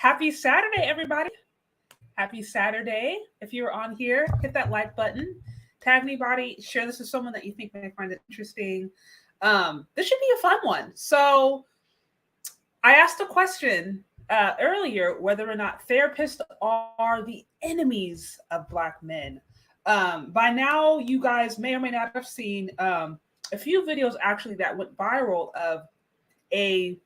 Happy Saturday, everybody. Happy Saturday. If you're on here, hit that like button, tag anybody, share this with someone that you think may find it interesting. This should be a fun one. So I asked a question earlier whether or not therapists are the enemies of Black men. By now, you guys may or may not have seen a few videos actually that went viral of a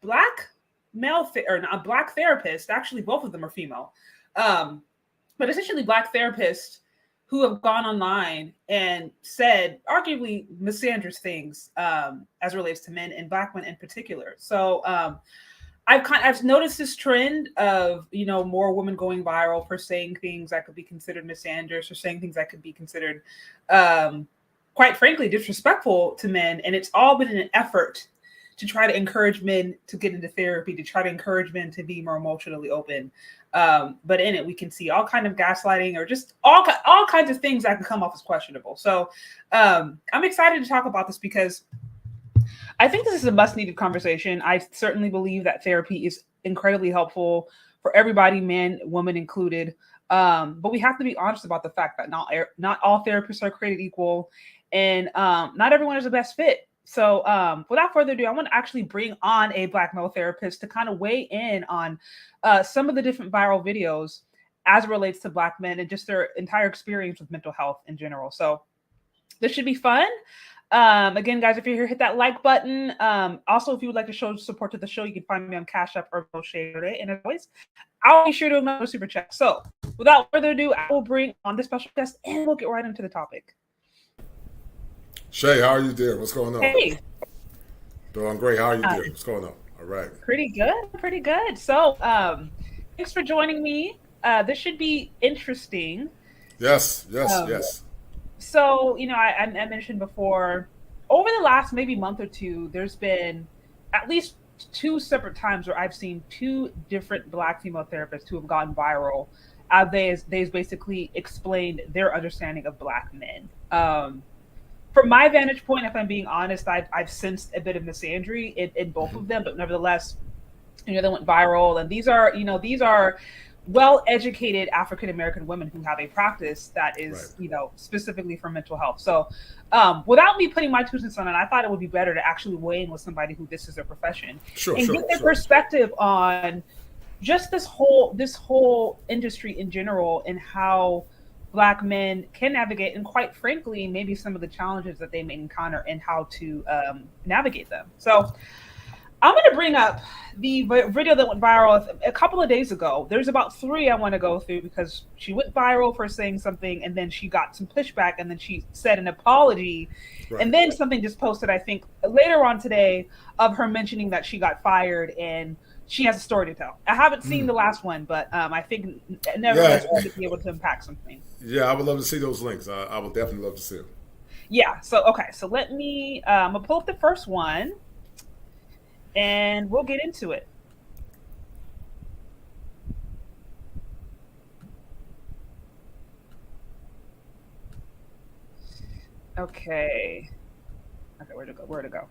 Black male or a Black therapist. Actually, both of them are female, but essentially Black therapists who have gone online and said arguably misandrous things as relates to men and Black men in particular. So I've noticed this trend of, more women going viral for saying things that could be considered misandrous or saying things that could be considered, quite frankly, disrespectful to men. And it's all been in an effort to try to encourage men to get into therapy, to try to encourage men to be more emotionally open. But in it, we can see all kind of gaslighting or just all kinds of things that can come off as questionable. So I'm excited to talk about this because I think this is a must-needed conversation. I certainly believe that therapy is incredibly helpful for everybody, men, women included. But we have to be honest about the fact that not all therapists are created equal, and not everyone is the best fit. So without further ado, I want to actually bring on a Black male therapist to kind of weigh in on some of the different viral videos as it relates to Black men and just their entire experience with mental health in general. So this should be fun. Again, guys, if you're here, hit that like button. Also, if you would like to show support to the show, you can find me on Cash App or Share Day. And as always, I'll be sure to acknowledge the super chat. So without further ado, I will bring on this special guest and we'll get right into the topic. Shay, how are you, dear? What's going on? Hey. Doing great. How are you, dear? What's going on? All right. Pretty good. So thanks for joining me. This should be interesting. Yes. So, I mentioned before, over the last maybe month or two, there's been at least two separate times where I've seen two different Black female therapists who have gone viral. They've basically explained their understanding of Black men. From my vantage point, if I'm being honest, I've sensed a bit of misandry in both of them, but nevertheless, they went viral. And these are well-educated African-American women who have a practice that is, right, specifically for mental health. So without me putting my 2 cents on it, I thought it would be better to actually weigh in with somebody who this is their profession and get their perspective on just this whole industry in general and how Black men can navigate, and quite frankly, maybe some of the challenges that they may encounter and how to navigate them. So I'm going to bring up the video that went viral a couple of days ago. There's about 3 I want to go through because she went viral for saying something and then she got some pushback and then she said an apology. Right. And then something just posted, I think, later on today of her mentioning that she got fired and she has a story to tell. I haven't seen the last one, but I think nevertheless to be able to impact something. Yeah, I would love to see those links. I would definitely love to see them. Yeah. So, okay. So let me, I'm going to pull up the first one and we'll get into it. Okay. Okay, where to go?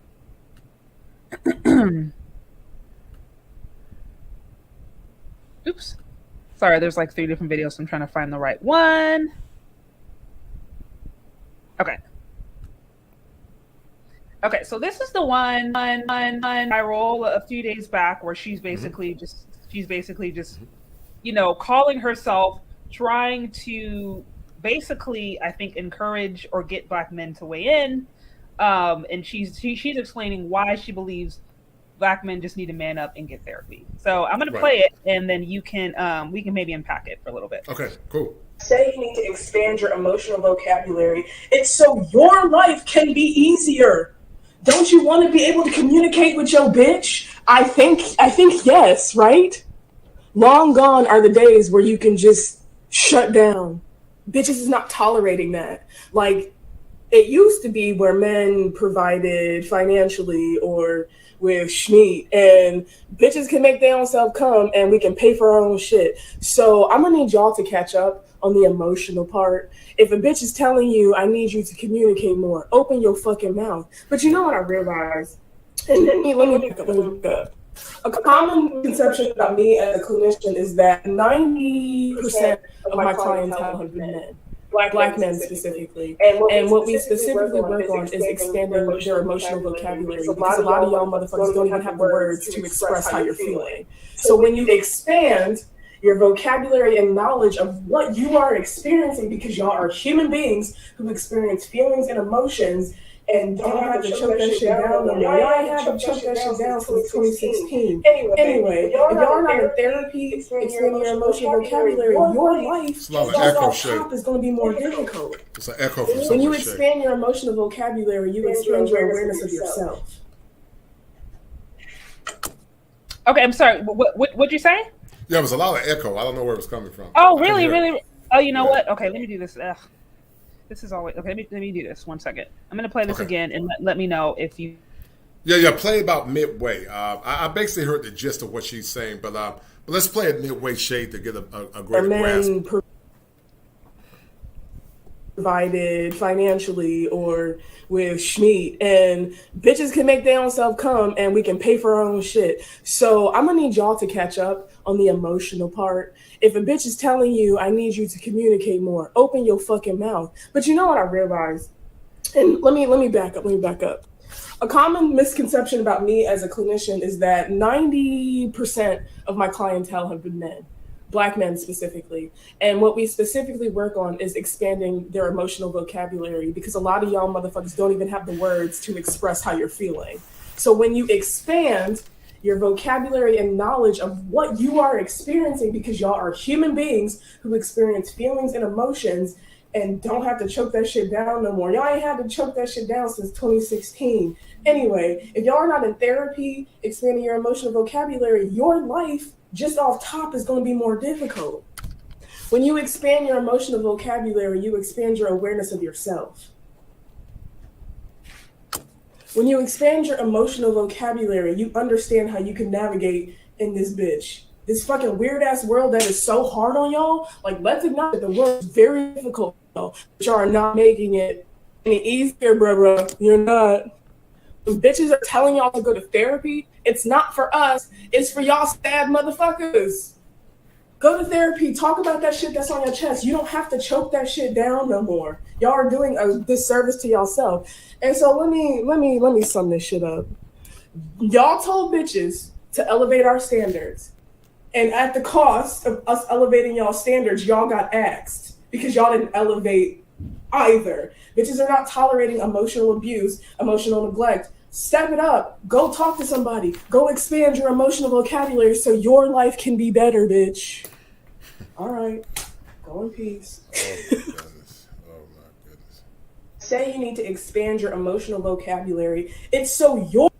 Oops. Sorry, there's like 3 different videos, so I'm trying to find the right one. Okay. Okay, so this is the one I roll a few days back where she's basically just calling herself, trying to basically, I think, encourage or get Black men to weigh in. And she's explaining why she believes Black men just need to man up and get therapy. So I'm going to play it, and then we can maybe unpack it for a little bit. Okay, cool. Say you need to expand your emotional vocabulary. It's so your life can be easier. Don't you want to be able to communicate with your bitch? I think yes, right? Long gone are the days where you can just shut down. Bitches is not tolerating that. Like, it used to be where men provided financially or with schmeat, and bitches can make their own self come and we can pay for our own shit. So I'm gonna need y'all to catch up on the emotional part. If a bitch is telling you, I need you to communicate more, open your fucking mouth. But you know what I realized? And let me back up. A common conception about me as a clinician is that 90% of my clientele have been men. Black men specifically. And what we specifically work on is expanding their emotional vocabulary, because a lot of y'all motherfuckers don't even have the words to express how you're feeling. So when you expand your vocabulary and knowledge of what you are experiencing, because y'all are human beings who experience feelings and emotions and don't have to choke that shit down no more. Y'all ain't had to choke that shit down since 2016. Anyway, if y'all are not in therapy, expanding your emotional vocabulary, your life just off top is going to be more difficult. It's an echo from When you expand your emotional vocabulary, you expand your awareness of yourself. Okay, I'm sorry. What'd you say? Yeah, it was a lot of echo. I don't know where it was coming from. Oh, really? Oh, you know what? Okay, let me do this. This is always okay. Let me do this. 1 second. I'm gonna play this again and let me know if you. Yeah. Play about midway. I basically heard the gist of what she's saying, but let's play it midway, shade, to get a greater grasp. Provided financially or with Schmeat, and bitches can make their own self come, and we can pay for our own shit. So I'm gonna need y'all to catch up on the emotional part. If a bitch is telling you, I need you to communicate more, open your fucking mouth. But you know what I realized? And let me back up. A common misconception about me as a clinician is that 90% of my clientele have been men. Black men specifically. And what we specifically work on is expanding their emotional vocabulary, because a lot of y'all motherfuckers don't even have the words to express how you're feeling. So when you expand your vocabulary and knowledge of what you are experiencing, because y'all are human beings who experience feelings and emotions and don't have to choke that shit down no more. Y'all ain't had to choke that shit down since 2016. Anyway, if y'all are not in therapy, expanding your emotional vocabulary, your life just off top is going to be more difficult. When you expand your emotional vocabulary, you expand your awareness of yourself. When you expand your emotional vocabulary, you understand how you can navigate in this bitch. This fucking weird ass world that is so hard on y'all. Like, let's acknowledge that the world is very difficult, but y'all are not making it any easier, bruh. You're not. When bitches are telling y'all to go to therapy, it's not for us, it's for y'all sad motherfuckers. Go to therapy, talk about that shit that's on your chest. You don't have to choke that shit down no more. Y'all are doing a disservice to yourself. And so let me sum this shit up. Y'all told bitches to elevate our standards. And at the cost of us elevating y'all standards, y'all got axed because y'all didn't elevate either. Bitches are not tolerating emotional abuse, emotional neglect. Step it up. Go talk to somebody. Go expand your emotional vocabulary so your life can be better, bitch. All right. Go in peace. Oh my goodness. Say you need to expand your emotional vocabulary. It's so your.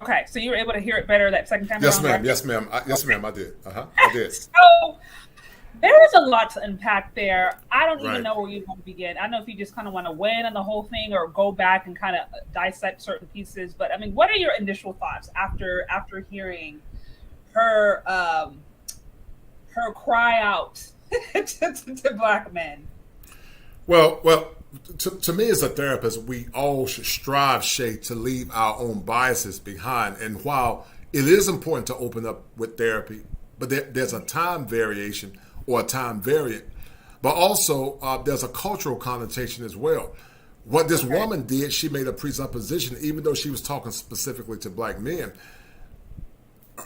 Okay, so you were able to hear it better that second time Yes, around, ma'am. right? Yes, ma'am. I did. I did. So there is a lot to unpack there. I don't even Right. know where you want to begin. I don't know if you just kind of want to weigh in on the whole thing or go back and kind of dissect certain pieces. But I mean, what are your initial thoughts after hearing her cry out to Black men? Well, to me as a therapist, we all should strive, Shay, to leave our own biases behind. And while it is important to open up with therapy, but there's a time variation or a time variant, but also there's a cultural connotation as well. What this woman did, she made a presupposition, even though she was talking specifically to Black men.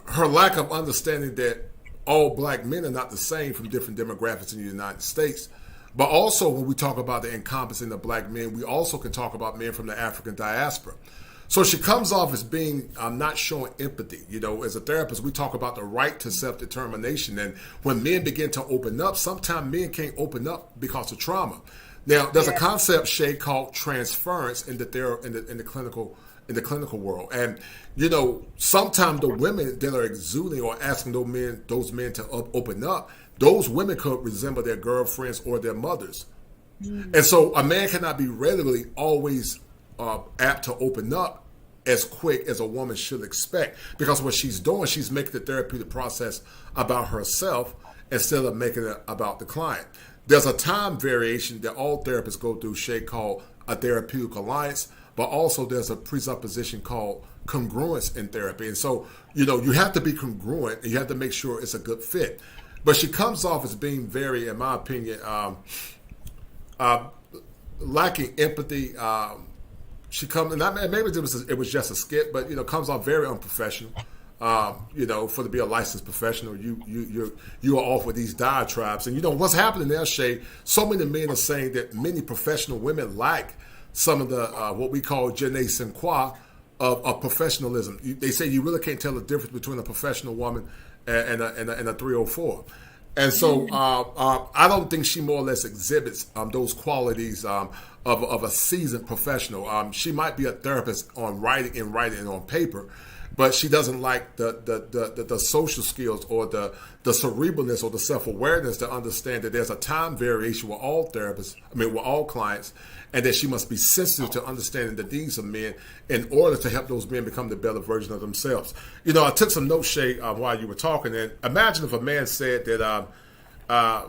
Her lack of understanding that all Black men are not the same from different demographics in the United States. But also when we talk about the encompassing of Black men, we also can talk about men from the African diaspora. So she comes off as being not showing empathy. You know, as a therapist, we talk about the right to self-determination. And when men begin to open up, sometimes men can't open up because of trauma. Now, there's a concept, Shay, called transference in the clinical world. And, you know, sometimes the women that are exuding or asking those men to open up, those women could resemble their girlfriends or their mothers. And so a man cannot be readily always apt to open up as quick as a woman should expect, because what she's doing, she's making the therapeutic process about herself instead of making it about the client. There's a time variation that all therapists go through, Shay, called a therapeutic alliance. but also there's a presupposition called congruence in therapy. And so, you have to be congruent and you have to make sure it's a good fit. But she comes off as being very, in my opinion, lacking empathy. She comes, and maybe it was just a skit, but comes off very unprofessional. For to be a licensed professional, you are off with these diatribes, and what's happening there, Shay. So many men are saying that many professional women lack some of the what we call je ne sais quoi of professionalism. They say you really can't tell the difference between a professional woman and a 304. And so I don't think she more or less exhibits those qualities of a seasoned professional. She might be a therapist on writing and on paper, but she doesn't like the social skills or the cerebralness or the self-awareness to understand that there's a time variation with all therapists, with all clients, and that she must be sensitive to understanding the needs of men in order to help those men become the better version of themselves. I took some notes, Shay, while you were talking, and imagine if a man said that a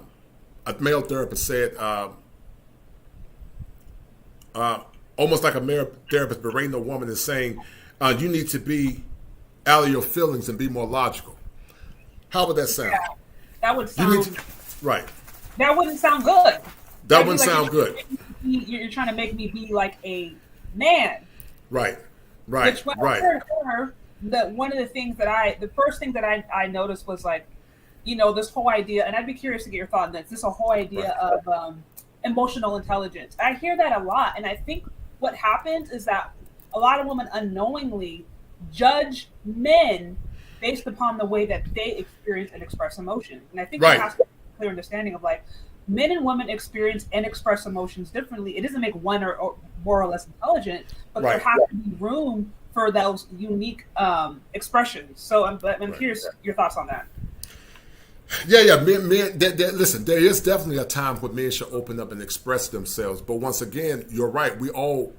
male therapist said, almost like a male therapist berating a woman and saying, you need to be out of your feelings and be more logical. How would that sound? Yeah, that would sound right. That wouldn't sound good. That wouldn't sound good. You're trying to make me be like a man. Right. Which when I heard her, one of the things the first thing that I noticed was like, this whole idea, and I'd be curious to get your thought on this. This whole idea of emotional intelligence. I hear that a lot, and I think what happens is that a lot of women unknowingly judge men based upon the way that they experience and express emotion. And I think there has to be a clear understanding of like men and women experience and express emotions differently. It doesn't make one or more or less intelligent, but there has to be room for those unique expressions. So I'm curious your thoughts on that. Yeah. Men, listen, there is definitely a time when men should open up and express themselves. But once again, you're right. We all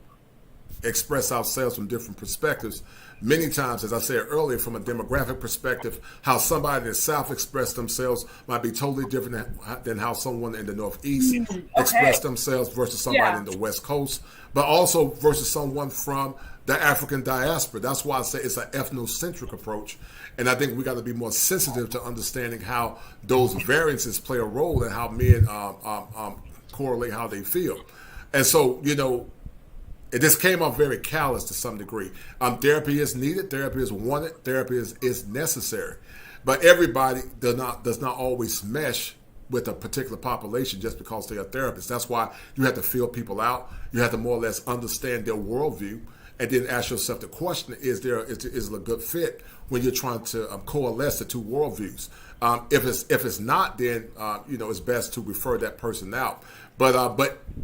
express ourselves from different perspectives. Many times, as I said earlier, from a demographic perspective, how somebody in the South expressed themselves might be totally different than how someone in the Northeast expressed themselves versus somebody in the West Coast, but also versus someone from the African diaspora. That's why I say it's an ethnocentric approach. And I think we got to be more sensitive to understanding how those variances play a role in how men correlate how they feel. And so, it just came off very callous to some degree. Therapy is needed. Therapy is wanted. Therapy is necessary. But everybody does not always mesh with a particular population just because they are therapists. That's why you have to feel people out. You have to more or less understand their worldview, and then ask yourself the question: Is it a good fit when you're trying to coalesce the two worldviews? If it's not, then it's best to refer that person out. But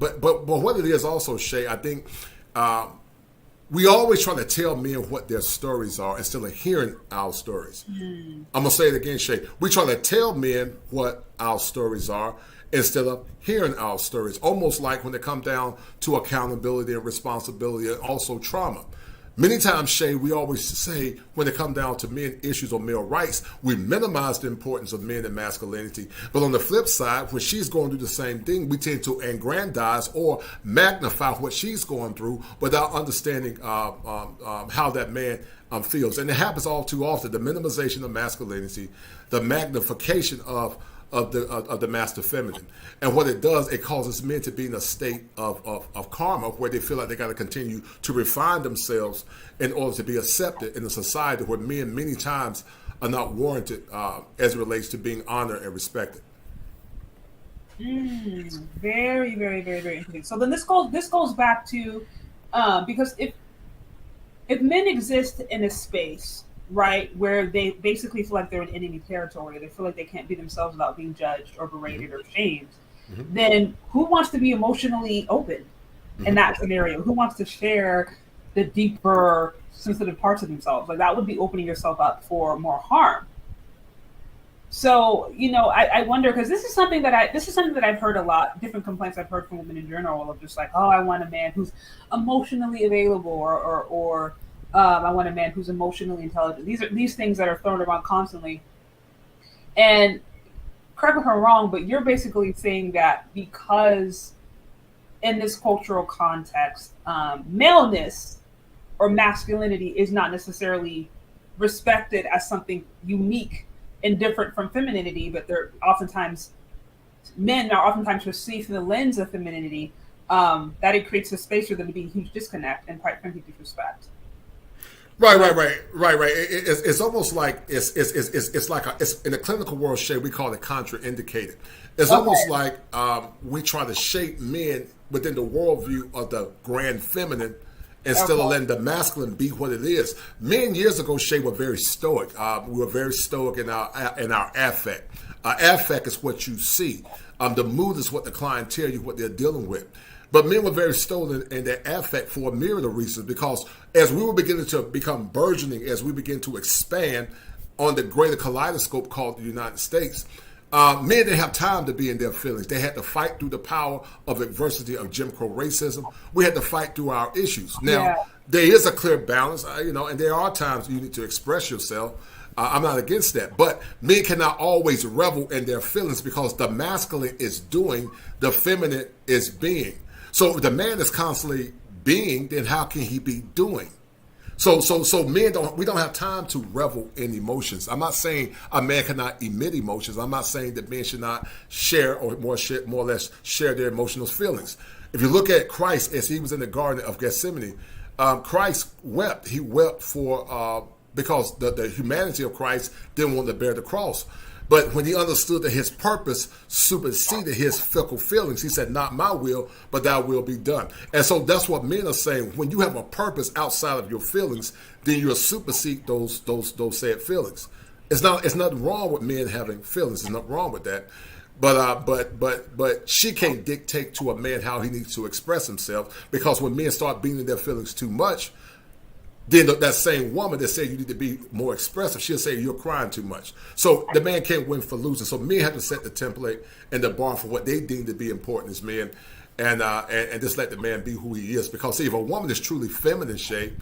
what it is also, Shay, I think. We always try to tell men what their stories are instead of hearing our stories. I'm going to say it again, Shay. We try to tell men what our stories are instead of hearing our stories. Almost like when it comes down to accountability and responsibility and also trauma. Many times, Shay, we always say when it comes down to men issues or male rights, we minimize the importance of men and masculinity. But on the flip side, when she's going through the same thing, we tend to aggrandize or magnify what she's going through without understanding how that man feels. And it happens all too often, the minimization of masculinity, the magnification of the master feminine. And what it does, it causes men to be in a state of karma where they feel like they got to continue to refine themselves in order to be accepted in a society where men many times are not warranted as it relates to being honored and respected. Very, very, very, very interesting. So then this goes back to because if men exist in a space, right, where they basically feel like they're in enemy territory, they feel like they can't be themselves without being judged or berated or shamed, then who wants to be emotionally open in that scenario? Who wants to share the deeper, sensitive parts of themselves? Like that would be opening yourself up for more harm. So, I wonder, because this is something that I've heard a lot, different complaints I've heard from women in general of just like, oh, I want a man who's emotionally available or I want a man who's emotionally intelligent. These things that are thrown around constantly. And correct me if I'm wrong, but you're basically saying that because in this cultural context, maleness or masculinity is not necessarily respected as something unique and different from femininity, but men are oftentimes perceived through the lens of femininity, that it creates a space for them to be a huge disconnect and quite frankly disrespect. Right. It's almost like it's in the clinical world, Shay, we call it contraindicated. It's almost like we try to shape men within the worldview of the grand feminine instead of letting the masculine be what it is. Men years ago, Shay, were very stoic. We were very stoic in our affect. Affect is what you see. The mood is what the client tell you what they're dealing with. But men were very stolen in their affect for a myriad of reasons, because as we were beginning to become burgeoning, as we begin to expand on the greater kaleidoscope called the United States, men didn't have time to be in their feelings. They had to fight through the power of adversity of Jim Crow racism. We had to fight through our issues. Now, there is a clear balance, and there are times you need to express yourself. I'm not against that. But men cannot always revel in their feelings, because the masculine is doing, the feminine is being. So if the man is constantly being, then how can he be doing? So men we don't have time to revel in emotions. I'm not saying a man cannot emit emotions. I'm not saying that men should not share or more or less share their emotional feelings. If you look at Christ as he was in the Garden of Gethsemane, Christ wept. He wept because the humanity of Christ didn't want to bear the cross. But when he understood that his purpose superseded his fickle feelings, he said, not my will, but thy will be done. And so that's what men are saying. When you have a purpose outside of your feelings, then you'll supersede those said feelings. It's nothing wrong with men having feelings. There's nothing wrong with that. But she can't dictate to a man how he needs to express himself, because when men start being in their feelings too much, then that same woman that said you need to be more expressive, she'll say you're crying too much. So the man can't win for losing. So men have to set the template and the bar for what they deem to be important as men, and just let the man be who he is. Because see, if a woman is truly feminine shape,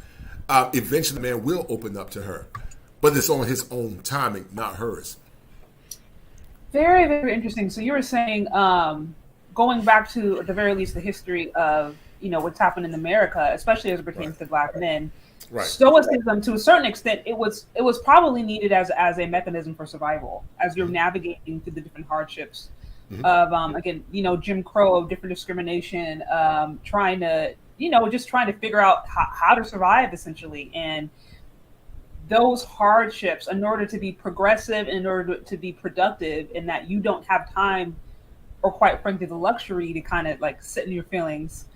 eventually the man will open up to her, but it's on his own timing, not hers. Very, very interesting. So you were saying, going back to at the very least the history of what's happened in America, especially as it pertains to Black men. Right. Stoicism, to a certain extent, it was probably needed as a mechanism for survival, as you're navigating through the different hardships of again, Jim Crow, different discrimination, trying to figure out how to survive essentially. And those hardships, in order to be progressive, in order to be productive, in that you don't have time or quite frankly the luxury to kind of like sit in your feelings,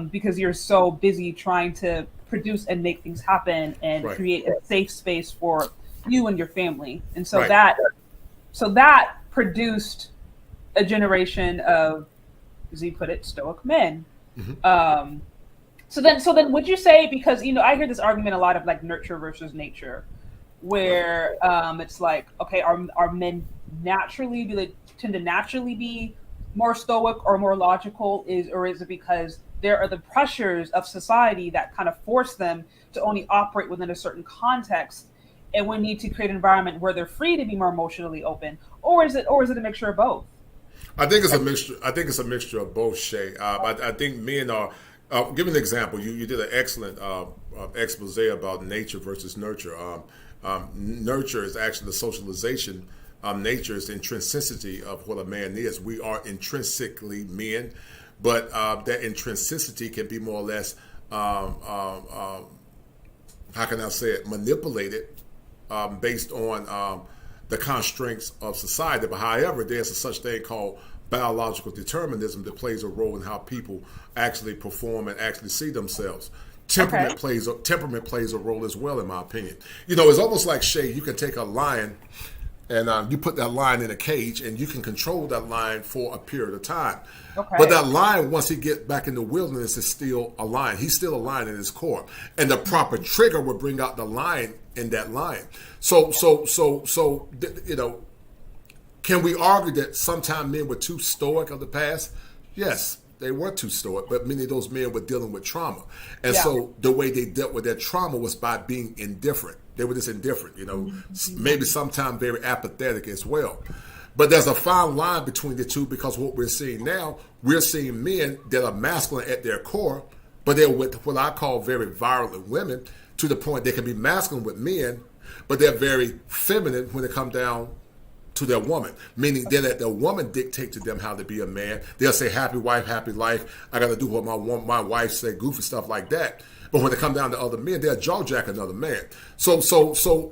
because you're so busy trying to produce and make things happen and create a safe space for you and your family. And so that produced a generation of, as you put it, stoic men. So then would you say, because I hear this argument a lot of like nurture versus nature, where it's like, okay, are men tend to naturally be more stoic or more logical, or is it because there are the pressures of society that kind of force them to only operate within a certain context, and we need to create an environment where they're free to be more emotionally open? Or is it a mixture of both? I think it's a mixture. I think it's a mixture of both, Shay. I think men are. Give an example. You did an excellent expose about nature versus nurture. Nurture is actually the socialization. Nature is the intrinsicity of what a man is. We are intrinsically men. But that intrinsicity can be more or less, how can I say it, manipulated based on the constraints of society. But however, there's a such thing called biological determinism that plays a role in how people actually perform and actually see themselves. Temperament plays a role as well, in my opinion. It's almost like, Shay, you can take a lion and you put that lion in a cage, and you can control that lion for a period of time. But that lion, once he gets back in the wilderness, is still a lion. He's still a lion in his core. And the proper trigger will bring out the lion in that lion. So can we argue that sometimes men were too stoic of the past? Yes, they were too stoic, but many of those men were dealing with trauma. And so the way they dealt with their trauma was by being indifferent. They were just indifferent, maybe sometimes very apathetic as well. But there's a fine line between the two, because what we're seeing now, we're seeing men that are masculine at their core, but they're with what I call very violent women, to the point they can be masculine with men, but they're very feminine when it comes down to their woman, meaning they let their woman dictate to them how to be a man. They'll say, happy wife, happy life. I got to do what my wife say, goofy stuff like that. But when it comes down to other men, they'll jawjack another man. So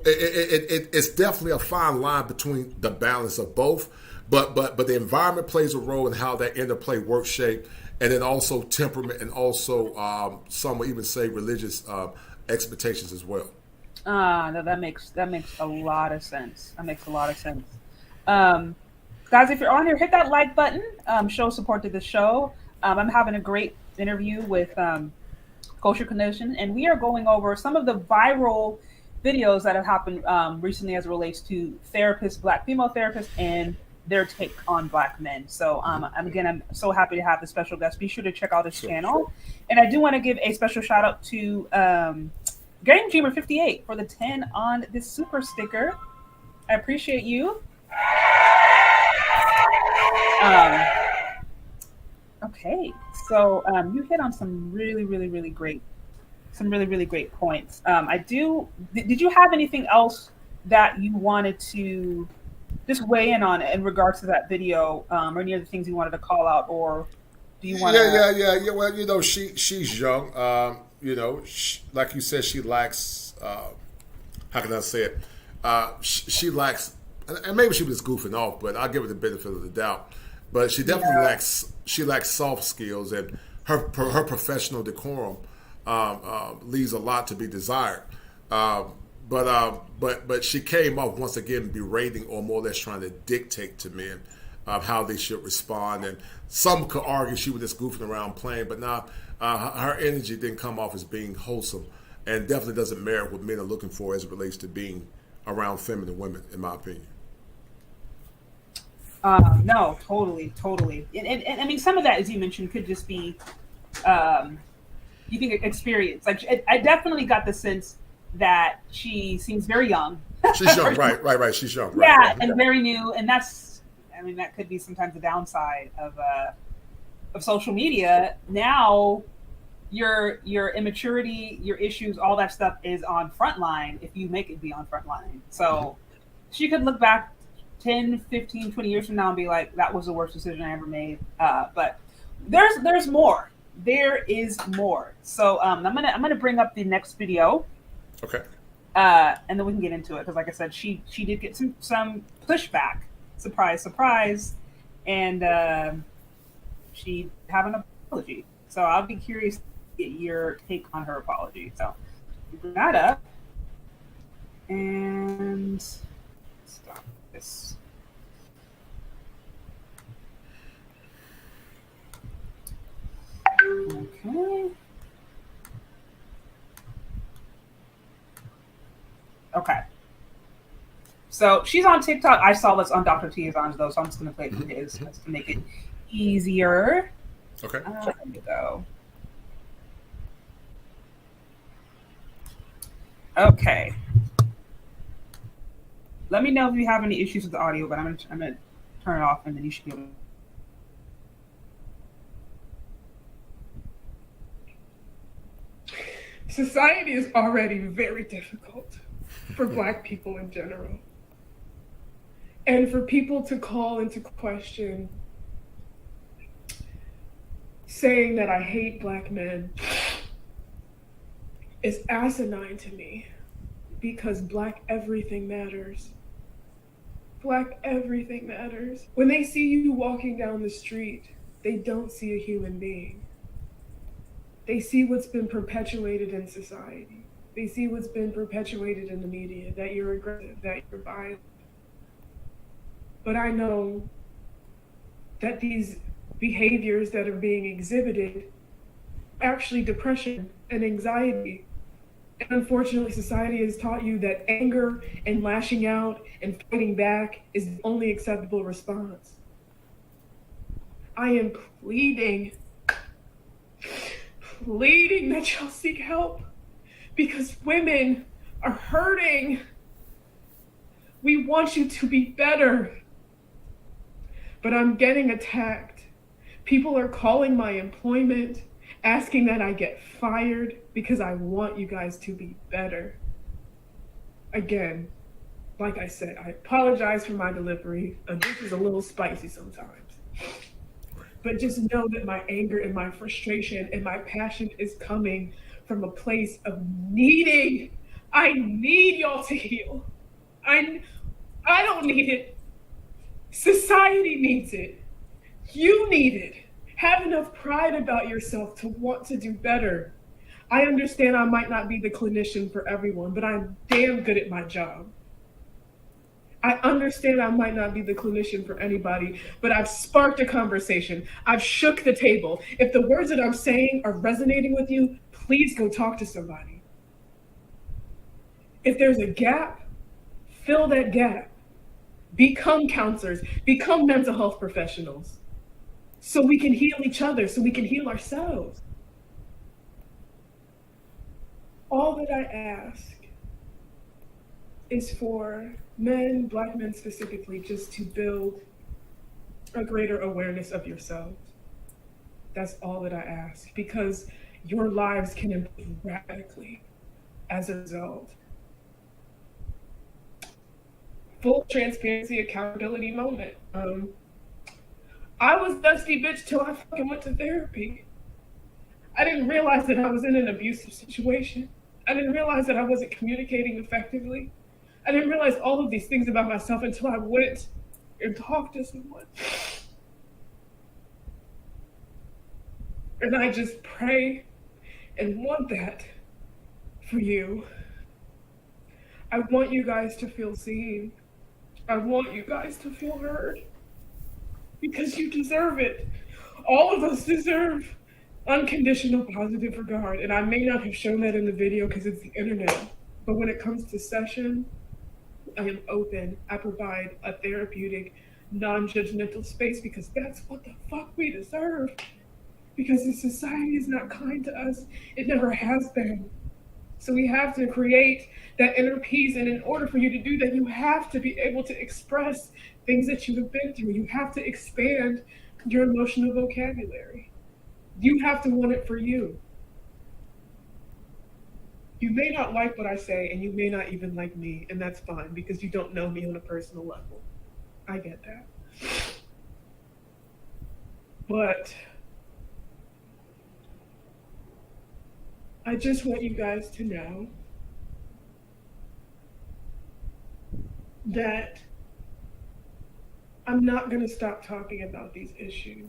it's definitely a fine line between the balance of both. But the environment plays a role in how that interplay works shape, and then also temperament, and also some would even say religious expectations as well. No, that makes a lot of sense. That makes a lot of sense. Guys, if you're on here, hit that like button. Show support to the show. I'm having a great interview with Kosher Clinician, and we are going over some of the viral videos that have happened recently as it relates to therapists, Black female therapists, and their take on Black men. So I'm so happy to have the special guest. Be sure to check out his channel. And I do want to give a special shout out to Game Dreamer 58 for the 10 on this super sticker. I appreciate you. Okay, so you hit on some really great points. Did you have anything else that you wanted to just weigh in on in regards to that video, or any other things you wanted to call out, or do you want to? Yeah. Well, she's young. Like you said, she lacks. How can I say it? She lacks, and maybe she was goofing off, but I'll give her the benefit of the doubt. But she definitely lacks. She lacks soft skills, and her professional decorum leaves a lot to be desired. But she came off once again berating, or more or less trying to dictate to men how they should respond. And some could argue she was just goofing around playing, but now her energy didn't come off as being wholesome, and definitely doesn't merit what men are looking for as it relates to being around feminine women, in my opinion. No, totally. And I mean, some of that, as you mentioned, could just be, you think, experience. Like, I definitely got the sense that she seems very young. She's young, right. She's young, right. Yeah, right. And very new, and that's, I mean, that could be sometimes the downside of social media. Now, your immaturity, your issues, all that stuff is on Frontline if you make it be on Frontline. So she could look back 10, 15, 20 years from now and be like, that was the worst decision I ever made. But there's more. There is more. So I'm gonna bring up the next video. Okay. And then we can get into it, because like I said, she did get some pushback. Surprise. And she have an apology. So I'll be curious to get your take on her apology. So bring that up. And stop this. Okay. So she's on TikTok. I saw this on Dr. Tiazan's though, so I'm just going to play it from his just to make it easier. Okay. There we go. Okay. Let me know if you have any issues with the audio, but I'm gonna turn it off, and then you should be able to. Society is already very difficult for Black people in general. And for people to call into question saying that I hate Black men is asinine to me, because Black everything matters. Black everything matters. When they see you walking down the street, they don't see a human being. They see what's been perpetuated in society. They see what's been perpetuated in the media, that you're aggressive, that you're violent. But I know that these behaviors that are being exhibited are actually depression and anxiety. And unfortunately, society has taught you that anger and lashing out and fighting back is the only acceptable response. I am pleading that y'all seek help, because women are hurting. We want you to be better. but I'm getting attacked. People are calling my employment, asking that I get fired because I want you guys to be better. Again, like I said, I apologize for my delivery. This is a little spicy sometimes. But just know that my anger and my frustration and my passion is coming from a place of needing. I need y'all to heal. I don't need it. Society needs it. You need it. Have enough pride about yourself to want to do better. I understand I might not be the clinician for everyone, but I'm damn good at my job. I understand I might not be the clinician for anybody, but I've sparked a conversation. I've shook the table. If the words that I'm saying are resonating with you, please go talk to somebody. If there's a gap, fill that gap. Become counselors, become mental health professionals, so we can heal each other, so we can heal ourselves. All that I ask is for men, Black men specifically, just to build a greater awareness of yourselves. That's all that I ask, because your lives can improve radically as a result. Full transparency, accountability moment. I was dusty bitch till I fucking went to therapy. I didn't realize that I was in an abusive situation. I didn't realize that I wasn't communicating effectively. I didn't realize all of these things about myself until I went and talked to someone. And I just pray and want that for you. I want you guys to feel seen. I want you guys to feel heard, because you deserve it. All of us deserve unconditional positive regard. And I may not have shown that in the video because it's the internet, but when it comes to session, I am open. I provide a therapeutic, non-judgmental space, because that's what the fuck we deserve. Because the society is not kind to us. It never has been. So we have to create that inner peace. And in order for you to do that, you have to be able to express things that you have been through. You have to expand your emotional vocabulary. You have to want it for you. You may not like what I say, and you may not even like me, and that's fine, because you don't know me on a personal level. I get that. But I just want you guys to know that I'm not going to stop talking about these issues.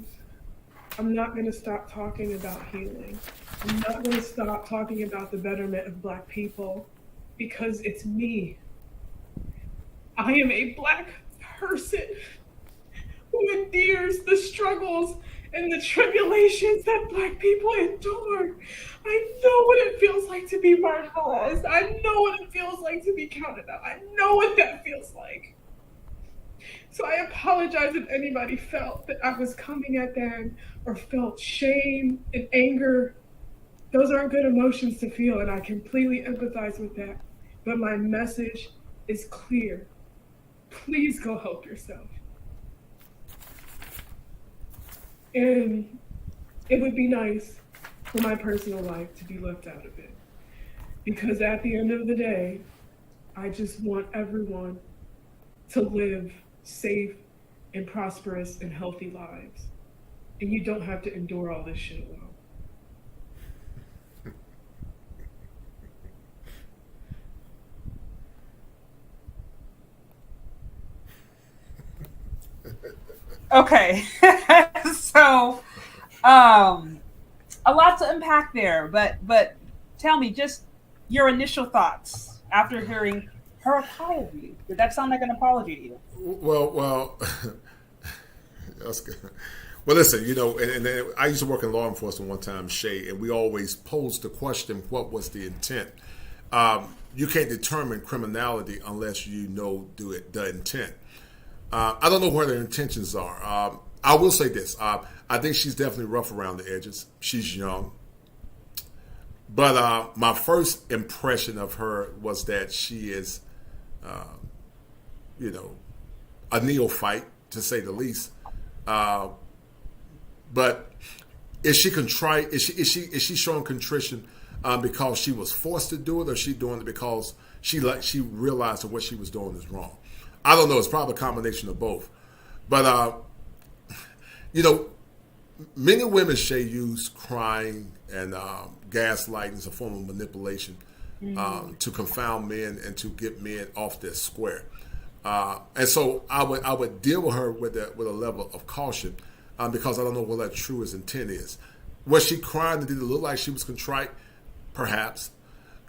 I'm not going to stop talking about healing. I'm not going to stop talking about the betterment of Black people, because it's me. I am a Black person who endures the struggles and the tribulations that Black people endure. I know what it feels like to be marginalized. I know what it feels like to be counted out. I know what that feels like. So I apologize if anybody felt that I was coming at them or felt shame and anger. Those aren't good emotions to feel, and I completely empathize with that. But my message is clear. Please go help yourself. And it would be nice for my personal life to be left out of it. Because at the end of the day, I just want everyone to live safe and prosperous and healthy lives. And you don't have to endure all this shit alone. Okay. So, a lot to unpack there, but tell me just your initial thoughts after hearing her apology. Did that sound like an apology to you? Well, that's good. Well, listen, and I used to work in law enforcement one time, Shay, and we always posed the question, what was the intent? You can't determine criminality unless you know the intent. I don't know where their intentions are. I will say this. I think she's definitely rough around the edges. She's young. But my first impression of her was that she is, a neophyte, to say the least. But is she contrite? Is she showing contrition because she was forced to do it, or is she doing it because she realized that what she was doing is wrong? I don't know. It's probably a combination of both. But many women, Shay, use crying and gaslighting as a form of manipulation to confound men and to get men off their square. And so I would deal with her with a level of caution because I don't know what that true intent is. Was she crying? Did it look like she was contrite? Perhaps.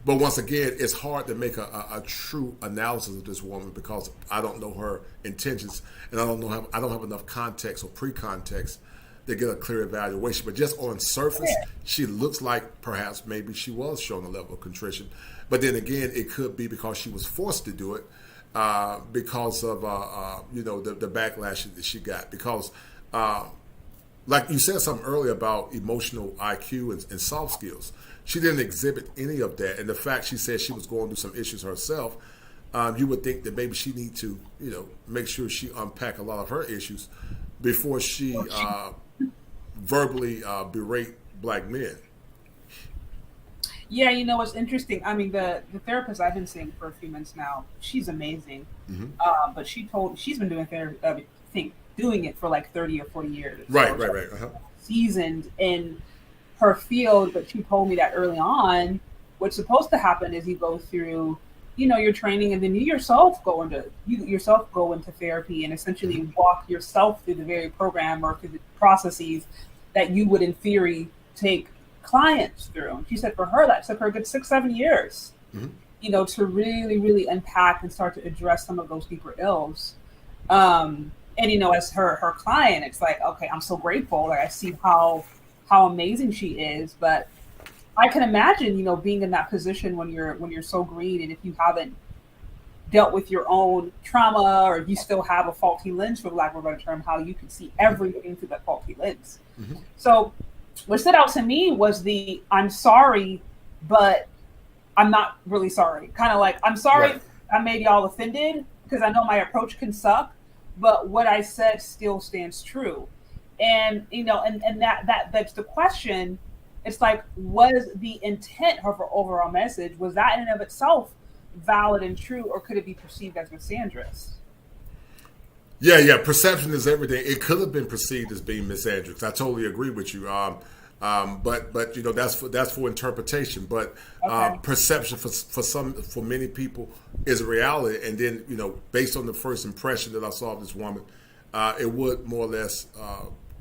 But once again, it's hard to make a true analysis of this woman because I don't know her intentions and I don't have enough context or pre-context to get a clear evaluation. But just on surface, she looks like perhaps maybe she was showing a level of contrition. But then again, it could be because she was forced to do it because of the backlash that she got. Because like you said something earlier about emotional IQ and soft skills. She didn't exhibit any of that. And the fact she said she was going through some issues herself, you would think that maybe she need to, make sure she unpack a lot of her issues before she verbally berate black men. Yeah, it's interesting. I mean, the therapist I've been seeing for a few months now, she's amazing. Mm-hmm. But she's been doing therapy, doing it for like 30 or 40 years. Right, so right. Uh-huh. Seasoned in her field, but she told me that early on, what's supposed to happen is you go through, your training, and then you yourself go into therapy and essentially walk yourself through the very program or through the processes that you would in theory take clients through. And she said for her that took her a good 6-7 years, to really, really unpack and start to address some of those deeper ills. And as her client, it's like, okay, I'm so grateful. Like I see how amazing she is, but I can imagine, being in that position when you're so green, and if you haven't dealt with your own trauma, or if you still have a faulty lens, for lack of a better term, how you can see everything through that faulty lens. Mm-hmm. So what stood out to me was the I'm sorry, but I'm not really sorry. Kind of like, I'm sorry, right. I made y'all offended because I know my approach can suck, but what I said still stands true. And, and that begs the question. It's like, was the intent of her overall message, was that in and of itself valid and true, or could it be perceived as misandrous? Yeah. Perception is everything. It could have been perceived as being misandrous. I totally agree with you. But that's for interpretation. But perception for many people is a reality. And then based on the first impression that I saw of this woman, it would more or less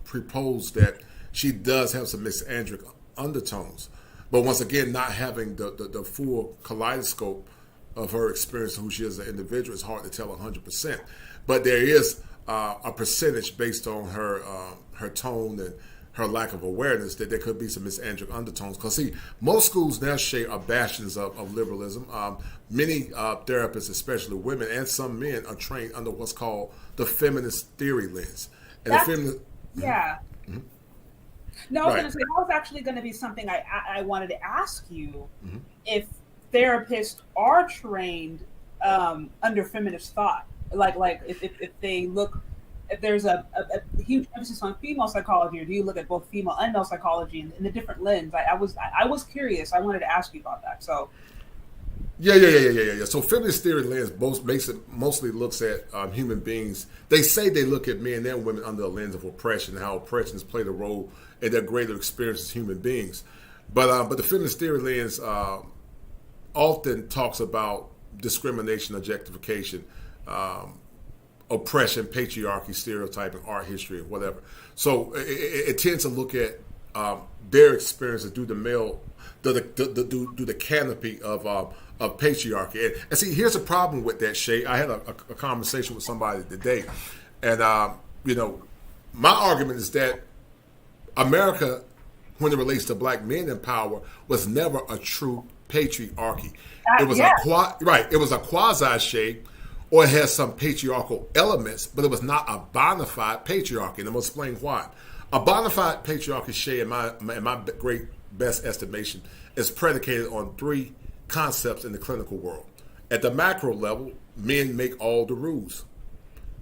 propose that she does have some misandric undertones. But once again, not having the full kaleidoscope of her experience, who she is as an individual, it's hard to tell 100%. But there is a percentage based on her tone and her lack of awareness that there could be some misandric undertones. Because see, most schools now, Shay, are bastions of liberalism. Many therapists, especially women and some men, are trained under what's called the feminist theory lens. And yeah. Mm-hmm. No, I was going to say, that was actually going to be something I wanted to ask you. Mm-hmm. If therapists are trained under feminist thought, like if they look, if there's a huge emphasis on female psychology, or do you look at both female and male psychology in the different lens? I was curious. I wanted to ask you about that. So. Yeah. So feminist theory lens mostly looks at human beings. They say they look at men and women under a lens of oppression, and how oppression has played a role in their greater experience as human beings. But the feminist theory lens often talks about discrimination, objectification, oppression, patriarchy, stereotyping, art history, whatever. So it tends to look at their experiences through the canopy of patriarchy. And see, here's a problem with that, Shay. I had a conversation with somebody today, and my argument is that America, when it relates to black men in power, was never a true patriarchy. It was it was a quasi Shay, or it has some patriarchal elements, but it was not a bona fide patriarchy. And I'm going to explain why. A bona fide patriarchy, Shay, in my great best estimation, is predicated on three concepts in the clinical world. At the macro level, men make all the rules.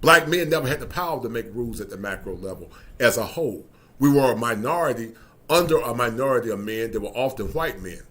Black men never had the power to make rules at the macro level as a whole. We were a minority under a minority of men that were often white men.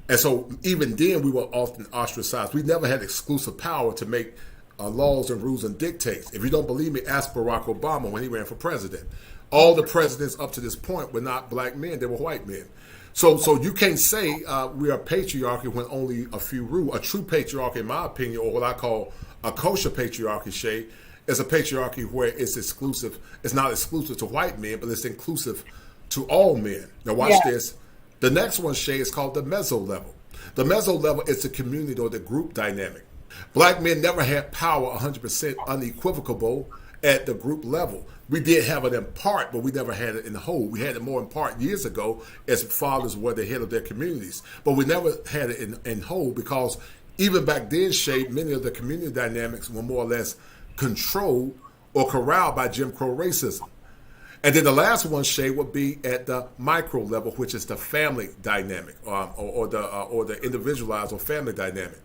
And so even then we were often ostracized. We never had exclusive power to make laws and rules and dictates. If you don't believe me, ask Barack Obama when he ran for president. All the presidents up to this point were not black men, they were white men. So you can't say we are patriarchy when only a few rule. A true patriarchy, in my opinion, or what I call a kosher patriarchy, Shay, is a patriarchy where it's exclusive. It's not exclusive to white men, but it's inclusive to all men. Now watch this. The next one, Shay, is called the meso level. The meso level is the community or the group dynamic. Black men never had power 100% unequivocal at the group level. We did have it in part, but we never had it in the whole. We had it more in part years ago as fathers were the head of their communities. But we never had it in whole because even back then, Shay, many of the community dynamics were more or less controlled or corralled by Jim Crow racism. And then the last one, Shay, would be at the micro level, which is the family dynamic or the individualized or family dynamic.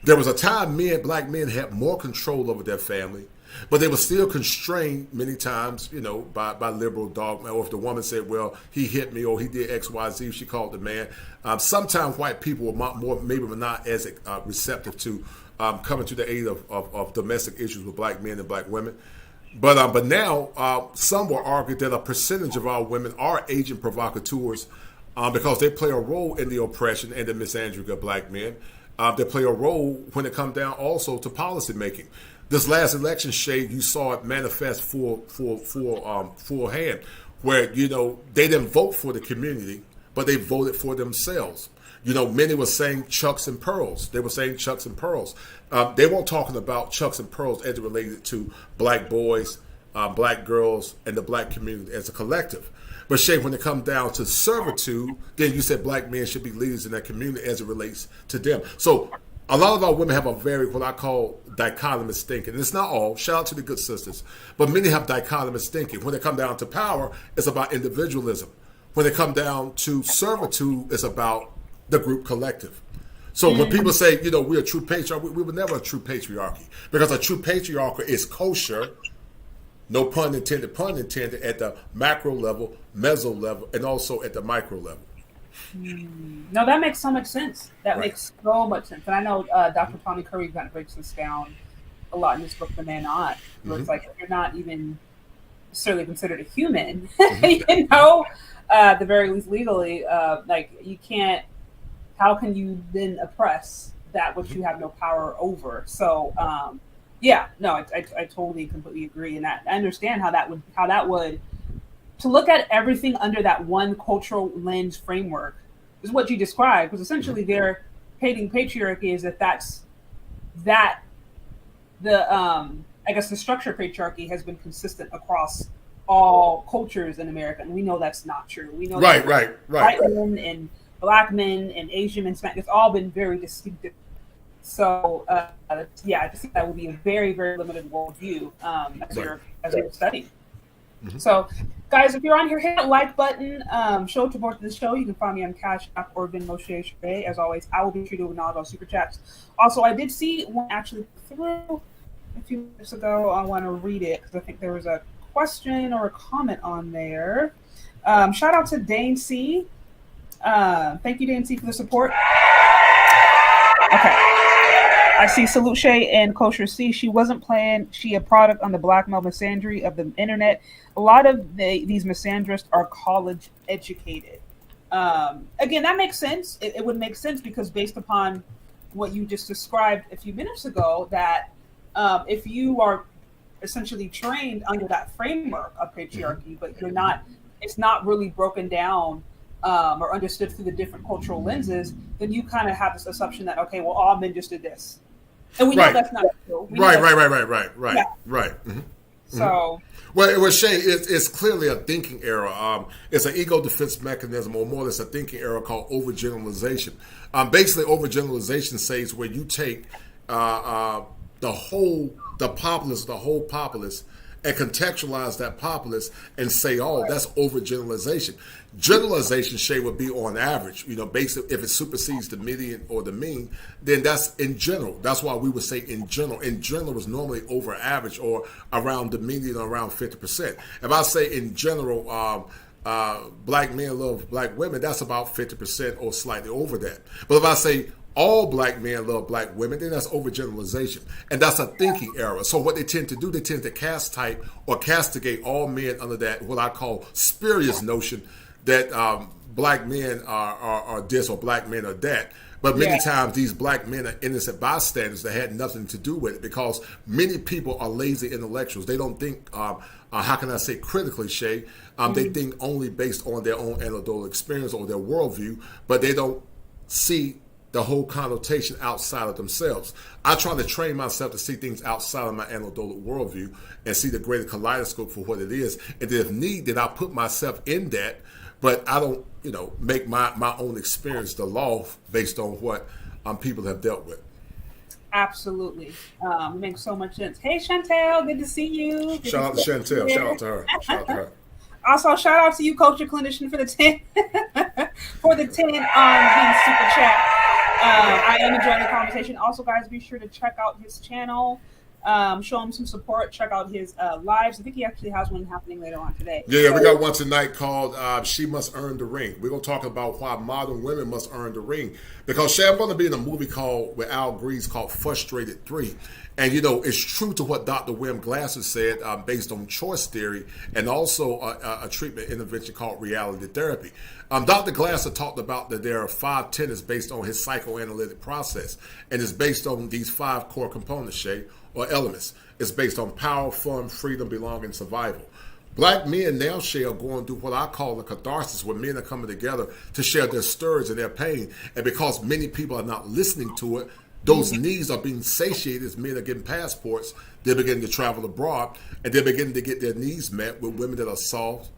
There was a time black men had more control over their family, but they were still constrained many times, by liberal dogma. Or if the woman said, well, he hit me or he did X, Y, Z, she called the man. Sometimes white people were maybe not as receptive to coming to the aid of domestic issues with black men and black women. But now some will argue that a percentage of our women are agent provocateurs because they play a role in the oppression and the misandry of black men. They play a role when it comes down also to policy making. This last election, Shay, you saw it manifest full hand, where they didn't vote for the community, but they voted for themselves. Many were saying chucks and pearls. They were saying chucks and pearls. They weren't talking about chucks and pearls as it related to black boys, black girls, and the black community as a collective. But Shay, when it comes down to servitude, then you said black men should be leaders in that community as it relates to them. So a lot of our women have a very, what I call, dichotomous thinking. And it's not all. Shout out to the good sisters. But many have dichotomous thinking. When it comes down to power, it's about individualism. When it comes down to servitude, it's about the group collective. So when people say, we're a true patriarchy, we were never a true patriarchy. Because a true patriarchy is kosher, no pun intended, at the macro level, meso level, and also at the micro level. No, that makes so much sense. That makes so much sense. And I know Dr. Tommy Curry kind of breaks this down a lot in his book, The Man Not, where it's like, if you're not even necessarily considered a human, the very least legally, you can't, how can you then oppress that which you have no power over? So, I totally, completely agree. And I understand how that would, to look at everything under that one cultural lens framework is what you described, because essentially they're hating patriarchy is that the structure of patriarchy has been consistent across all cultures in America. And we know that's not true. We know right. White men and black men and Asian men, it's all been very distinctive. So, I just think that would be a very, very limited worldview as you're studying. So, guys, if you're on here, hit that like button, show support to the show. You can find me on Cash App or Venmo. As always, I will be sure to acknowledge all super chats. Also, I did see one actually through a few minutes ago. I want to read it because I think there was a question or a comment on there. Shout out to Dane C. Thank you, Dane C, for the support. Okay. I see Salute Shay and Kosher C. She wasn't playing. She a product on the black male misandry of the internet. A lot of these misandrists are college educated. Again, that makes sense. It would make sense because based upon what you just described a few minutes ago, that if you are essentially trained under that framework of patriarchy, but you're not, it's not really broken down or understood through the different cultural lenses, then you kind of have this assumption that, okay, well, all men just did this. And we know that's not true. Right. Mm-hmm. So, well, Shay, it's clearly a thinking error. It's an ego defense mechanism, or more or less a thinking error called overgeneralization. Basically, overgeneralization says where you take the whole populace, and contextualize that populace and say, oh, that's overgeneralization. Generalization, Shay, would be on average. Basically, if it supersedes the median or the mean, then that's in general. That's why we would say in general. In general is normally over average or around the median, around 50%. If I say in general, black men love black women, that's about 50% or slightly over that. But if I say all black men love black women, then that's overgeneralization. And that's a thinking error. So what they tend to do, they tend to cast type or castigate all men under that, what I call spurious notion that black men are this or black men are that. But many times these black men are innocent bystanders that had nothing to do with it, because many people are lazy intellectuals. They don't think, how can I say critically, Shay? They think only based on their own anecdotal experience or their worldview, but they don't see the whole connotation outside of themselves. I try to train myself to see things outside of my anecdotal worldview and see the greater kaleidoscope for what it is. And if need, then I put myself in that, but I don't, make my own experience the law based on what people have dealt with. Absolutely. Makes so much sense. Hey, Chantel, good to see you. Shout out to Chantel. Shout out to her. Shout out to her. Also, shout out to you, Kosher Clinician, for the 10 for the 10 on super chat. I am enjoying the conversation. Also, guys, be sure to check out his channel. Show him some support. Check out his lives. I think he actually has one happening later on today. Yeah, we got one tonight called She Must Earn the Ring. We're going to talk about why modern women must earn the ring. Because Shay, I'm going to be in a movie with Al Grease called Frustrated 3. And, it's true to what Dr. William Glasser said based on choice theory and also a treatment intervention called reality therapy. Dr. Glasser talked about that there are 5 tenets based on his psychoanalytic process. And it's based on these 5 core components, Shay, or elements. It's based on power, fun, freedom, belonging, survival. Black men now, Shay, are going through what I call a catharsis, where men are coming together to share their stories and their pain. And because many people are not listening to it, those needs are being satiated as men are getting passports. They're beginning to travel abroad, and they're beginning to get their needs met with women that are soft,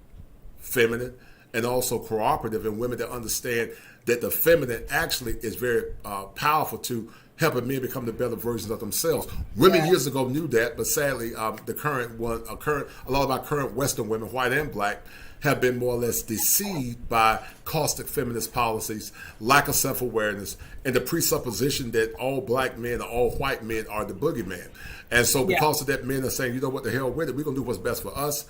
feminine, and also cooperative, and women that understand that the feminine actually is very powerful to helping men become the better versions of themselves. Women years ago knew that, but sadly, a lot of our current Western women, white and black, have been more or less deceived by caustic feminist policies, lack of self-awareness, and the presupposition that all black men or all white men are the boogeyman. And so because of that, men are saying, what the hell with it, we're going to do what's best for us.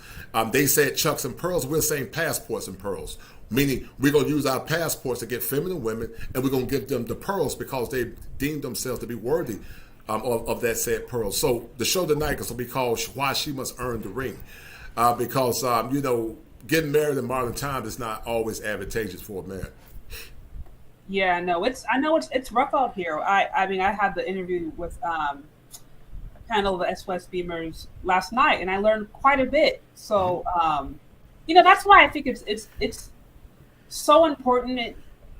They said chucks and pearls, we're saying passports and pearls. Meaning we're going to use our passports to get feminine women, and we're going to give them the pearls because they deem themselves to be worthy of that said pearl. So the show tonight is going to be called Why She Must Earn the Ring. Because, getting married in modern times is not always advantageous for a man. Yeah, no, it's rough out here. I mean, I had the interview with a panel of SOS Beamers last night, and I learned quite a bit. So, that's why I think it's so important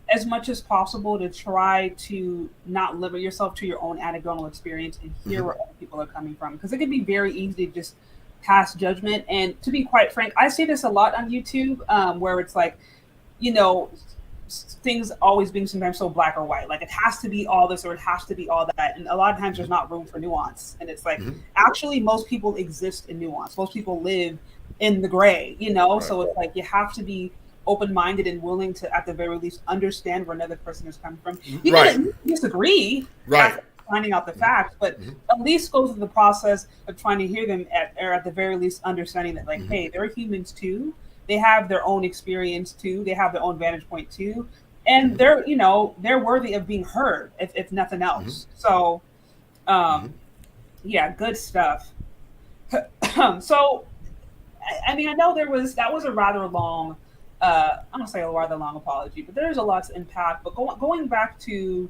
as much as possible to try to not limit yourself to your own anecdotal experience and hear where other people are coming from, because it can be very easy to just pass judgment. And to be quite frank, I see this a lot on YouTube, where it's like, things always being sometimes so black or white, like it has to be all this or it has to be all that, and a lot of times there's not room for nuance. And it's like, actually most people exist in nuance. Most people live in the gray, Right. So it's like you have to be open-minded and willing to, at the very least, understand where another person is coming from. You can disagree, right? Finding out the facts, but at least go through the process of trying to hear them or at the very least understanding that, like, hey, they're humans too. They have their own experience too. They have their own vantage point too, and they're worthy of being heard, if nothing else. So, yeah, good stuff. So, I mean, I know that was a rather long. I'm gonna say a rather long apology, but there's a lot to unpack. But going back to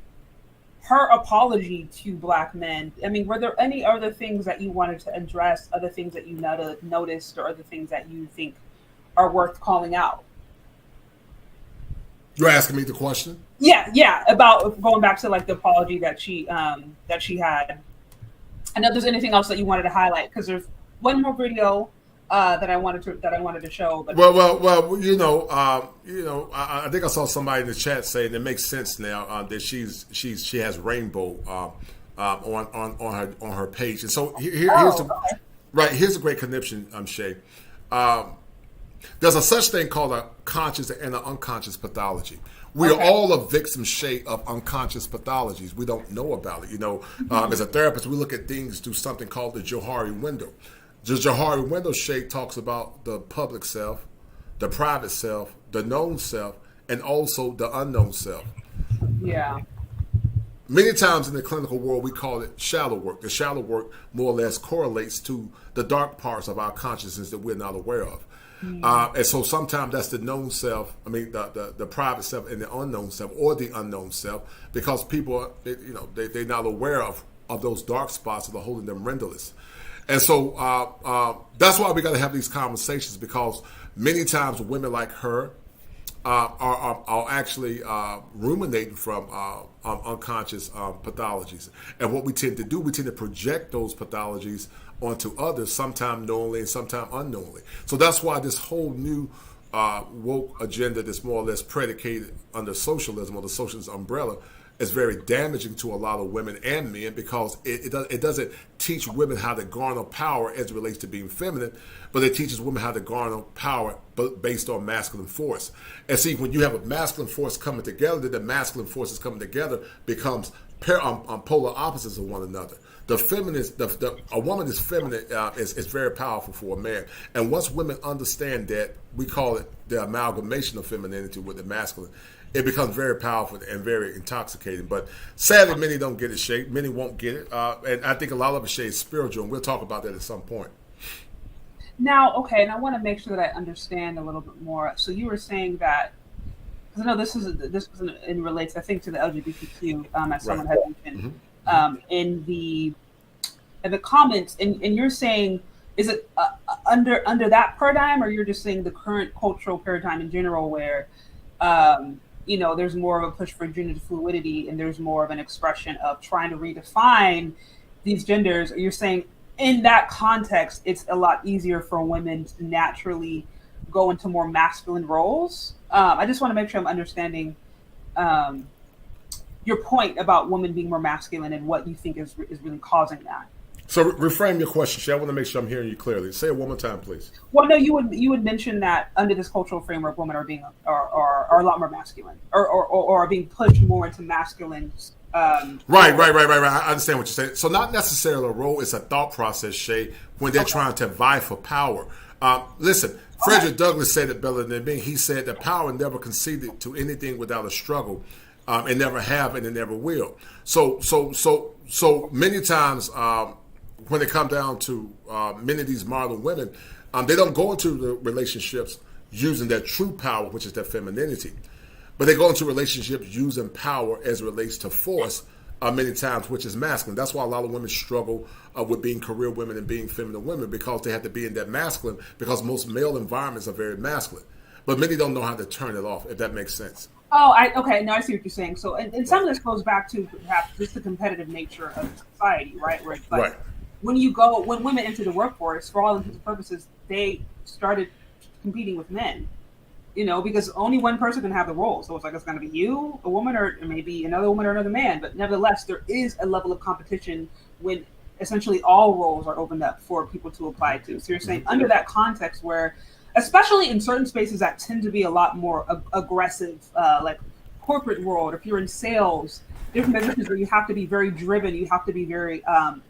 her apology to black men, I mean, were there any other things that you wanted to address, other things that you noticed, or other things that you think are worth calling out? You're asking me the question? Yeah, about going back to like the apology that she had. I know there's anything else that you wanted to highlight, because there's one more video that I wanted to show. But I think I saw somebody in the chat saying it makes sense now that she has rainbow on her page, and so here's the Right. Here's a great conniption, Shay. There's a such thing called a conscious and an unconscious pathology. We are all a victim, Shay, of unconscious pathologies. We don't know about it. As a therapist, we look at things through something called the Johari window. The Johari window, Shay, talks about the public self, the private self, the known self, and also the unknown self. Yeah. Many times in the clinical world, we call it shallow work. The shallow work more or less correlates to the dark parts of our consciousness that we're not aware of. And so sometimes that's the known self, the private self and the unknown self, or the unknown self, because people, they're not aware of those dark spots that are holding them renderless. And so that's why we got to have these conversations, because many times women like her are actually ruminating from unconscious pathologies. And what we tend to do, we tend to project those pathologies onto others, sometimes knowingly and sometimes unknowingly. So that's why this whole new woke agenda that's more or less predicated under socialism or the socialist umbrella is very damaging to a lot of women and men, because it doesn't teach women how to garner power as it relates to being feminine, but it teaches women how to garner power based on masculine force. And see, when you have a masculine force coming together, then the masculine forces coming together becomes polar opposites of one another. The feminist, a woman is feminine is very powerful for a man. And once women understand that, we call it the amalgamation of femininity with the masculine, it becomes very powerful and very intoxicating. But sadly, many don't get it, Shay. Many won't get it. And I think a lot of it, Shay, is spiritual, and we'll talk about that at some point. Now, okay, and I want to make sure that I understand a little bit more. So you were saying that, because I know this relates, I think, to the LGBTQ, as someone had mentioned, in the comments, and you're saying, is it under that paradigm, or you're just saying the current cultural paradigm in general, where there's more of a push for gender fluidity, and there's more of an expression of trying to redefine these genders? Or you're saying in that context, it's a lot easier for women to naturally go into more masculine roles? I just want to make sure I'm understanding your point about women being more masculine and what you think is really causing that. So reframe your question, Shay. I want to make sure I'm hearing you clearly. Say it one more time, please. Well, no, you would mention that under this cultural framework, women are a lot more masculine, or are being pushed more into masculine. Right. I understand what you're saying. So not necessarily a role; it's a thought process, Shay, when they're trying to vie for power. Listen, Frederick Douglass said it better than me. He said that power never conceded to anything without a struggle, and never have, and it never will. So many times, when it comes down to many of these modern women, they don't go into the relationships using their true power, which is their femininity, but they go into relationships using power as it relates to force many times, which is masculine. That's why a lot of women struggle with being career women and being feminine women, because they have to be in that masculine, because most male environments are very masculine. But many don't know how to turn it off, if that makes sense. Oh, okay. Now I see what you're saying. So, and some of this goes back to perhaps just the competitive nature of society, right? Where it's like, right. When women enter the workforce, for all intents and purposes, they started competing with men, because only one person can have the role. So it's like, it's going to be you, a woman, or maybe another woman or another man. But nevertheless, there is a level of competition when essentially all roles are opened up for people to apply to. So you're saying under that context where, especially in certain spaces that tend to be a lot more aggressive, like corporate world, if you're in sales, different positions where you have to be very driven, you have to be very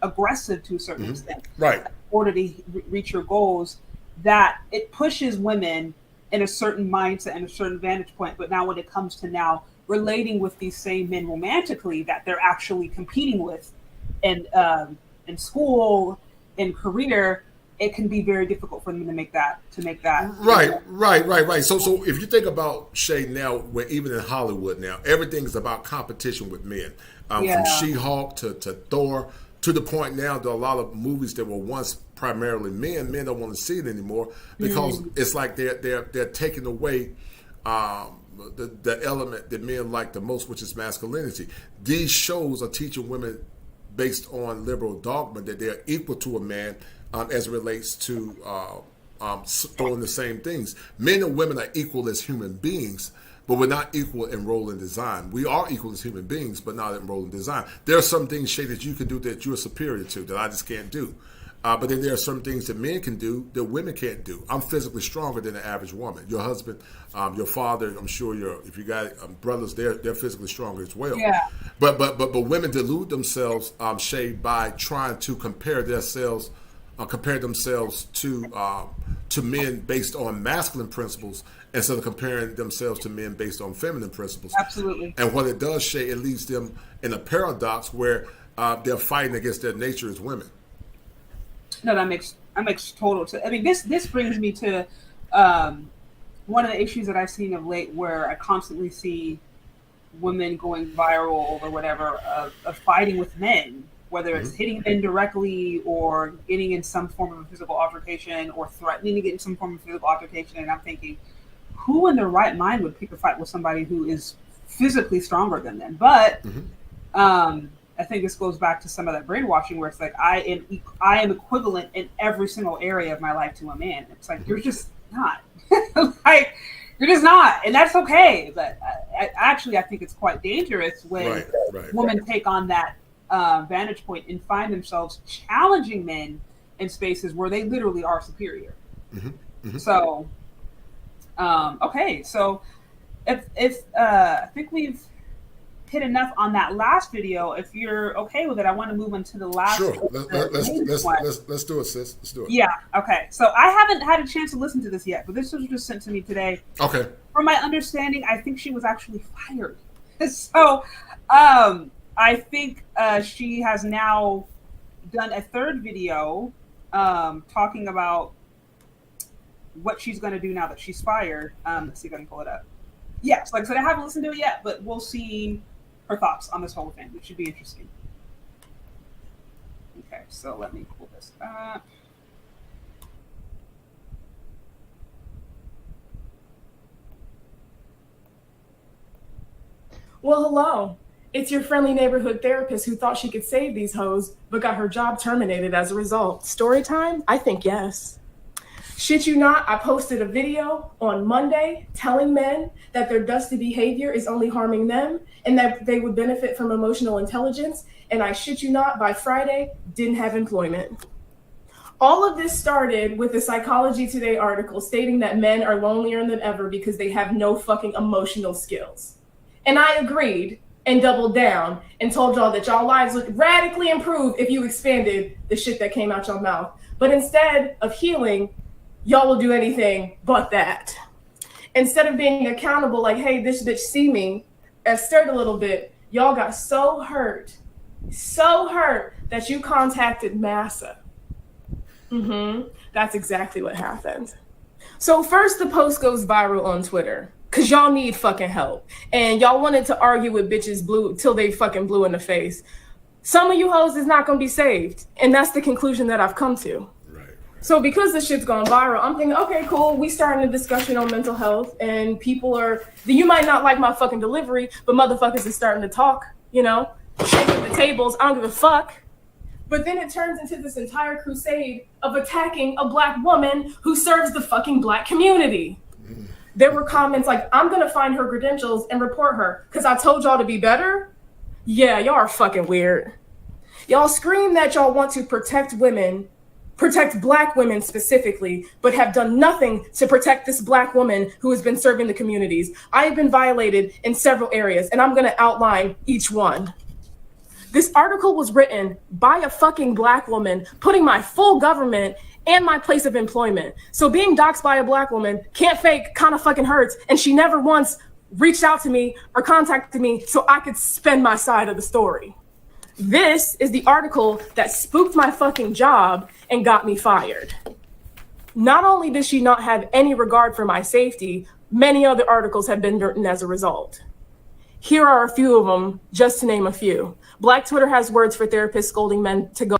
aggressive to a certain extent, right, in order to reach your goals, that it pushes women in a certain mindset and a certain vantage point. But now when it comes to now relating with these same men romantically that they're actually competing with in school, in career, it can be very difficult for them to make that. Right. So if you think about, Shay, now, where even in Hollywood now, everything is about competition with men, from She-Hulk to Thor, to the point now that a lot of movies that were once primarily men don't want to see it anymore, because it's like they're taking away the element that men like the most, which is masculinity. These shows are teaching women based on liberal dogma that they're equal to a man, as it relates to throwing the same things. Men and women are equal as human beings, but we're not equal in role and design. We are equal as human beings, but not in role and design. There are some things, Shay, that you can do that you're superior to that I just can't do. But then there are some things that men can do that women can't do. I'm physically stronger than the average woman. Your husband, your father, I'm sure if you got brothers, they're physically stronger as well. Yeah. But women delude themselves, Shay, by trying to compare themselves to men based on masculine principles instead of comparing themselves to men based on feminine principles. Absolutely. And what it does, Shay, it leaves them in a paradox where they're fighting against their nature as women. No, that makes total sense. I mean, this brings me to one of the issues that I've seen of late, where I constantly see women going viral or whatever of fighting with men, whether it's hitting men directly or getting in some form of a physical altercation or threatening to get in some form of physical altercation. And I'm thinking, who in their right mind would pick a fight with somebody who is physically stronger than them? But I think this goes back to some of that brainwashing where it's like, I am equivalent in every single area of my life to a man. It's like, you're just not. Like, you're just not. And that's okay. But I think it's quite dangerous when women take on that vantage point and find themselves challenging men in spaces where they literally are superior. So, okay. So if I think we've hit enough on that last video. If you're okay with it, I want to move on to the last. Sure, let's do it, sis. Let's do it. Yeah. Okay. So I haven't had a chance to listen to this yet, but this was just sent to me today. Okay. From my understanding, I think she was actually fired. So, I think she has now done a third video talking about what she's going to do now that she's fired. Let's see if I can pull it up. Yes, like I said, I haven't listened to it yet, but we'll see her thoughts on this whole thing, which should be interesting. Okay, so let me pull this up. Well, hello. It's your friendly neighborhood therapist who thought she could save these hoes, but got her job terminated as a result. Story time? I think yes. Shit you not, I posted a video on Monday telling men that their dusty behavior is only harming them and that they would benefit from emotional intelligence. And I shit you not, by Friday, didn't have employment. All of this started with a Psychology Today article stating that men are lonelier than ever because they have no fucking emotional skills. And I agreed and doubled down and told y'all that y'all lives would radically improve if you expanded the shit that came out your mouth. But instead of healing, y'all will do anything but that. Instead of being accountable, like, hey, this bitch see me, and stirred a little bit, y'all got so hurt that you contacted Massa. That's exactly what happened. So first the post goes viral on Twitter, because y'all need fucking help. And y'all wanted to argue with bitches blue till they fucking blue in the face. Some of you hoes is not going to be saved. And that's the conclusion that I've come to. So because this shit's gone viral, I'm thinking, okay, cool. We starting a discussion on mental health, and you might not like my fucking delivery, but motherfuckers is starting to talk, shaking the tables. I don't give a fuck. But then it turns into this entire crusade of attacking a black woman who serves the fucking black community. There were comments like, I'm going to find her credentials and report her because I told y'all to be better. Yeah, y'all are fucking weird. Y'all scream that y'all want to protect women, protect black women specifically, but have done nothing to protect this black woman who has been serving the communities. I have been violated in several areas, and I'm going to outline each one. This article was written by a fucking black woman, putting my full government and my place of employment. So being doxxed by a black woman can't fake, kind of fucking hurts, and she never once reached out to me or contacted me so I could spend my side of the story. This is the article that spooked my fucking job and got me fired. Not only does she not have any regard for my safety, many other articles have been written as a result. Here are a few of them, just to name a few. Black Twitter has words for therapists scolding men to go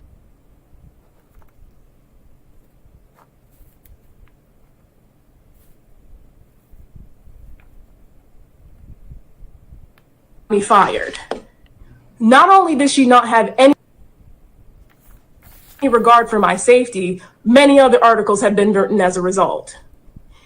me fired. Not only does she not have any regard for my safety, many other articles have been written as a result.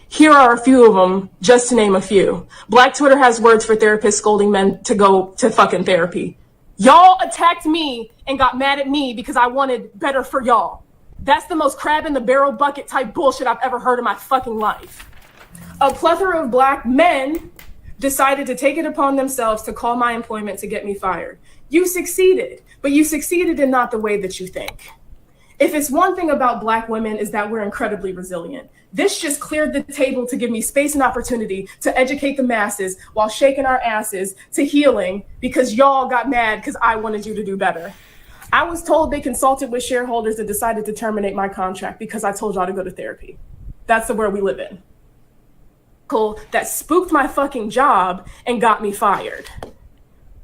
Here are a few of them, just to name a few. Black Twitter has words for therapists scolding men to go to fucking therapy. Y'all attacked me and got mad at me because I wanted better for y'all. That's the most crab in the barrel bucket type bullshit I've ever heard in my fucking life. A plethora of black men decided to take it upon themselves to call my employment to get me fired. You succeeded, but you succeeded in not the way that you think. If it's one thing about black women is that we're incredibly resilient. This just cleared the table to give me space and opportunity to educate the masses while shaking our asses to healing because y'all got mad because I wanted you to do better. I was told they consulted with shareholders and decided to terminate my contract because I told y'all to go to therapy. That's the world we live in. Cool. That spooked my fucking job and got me fired.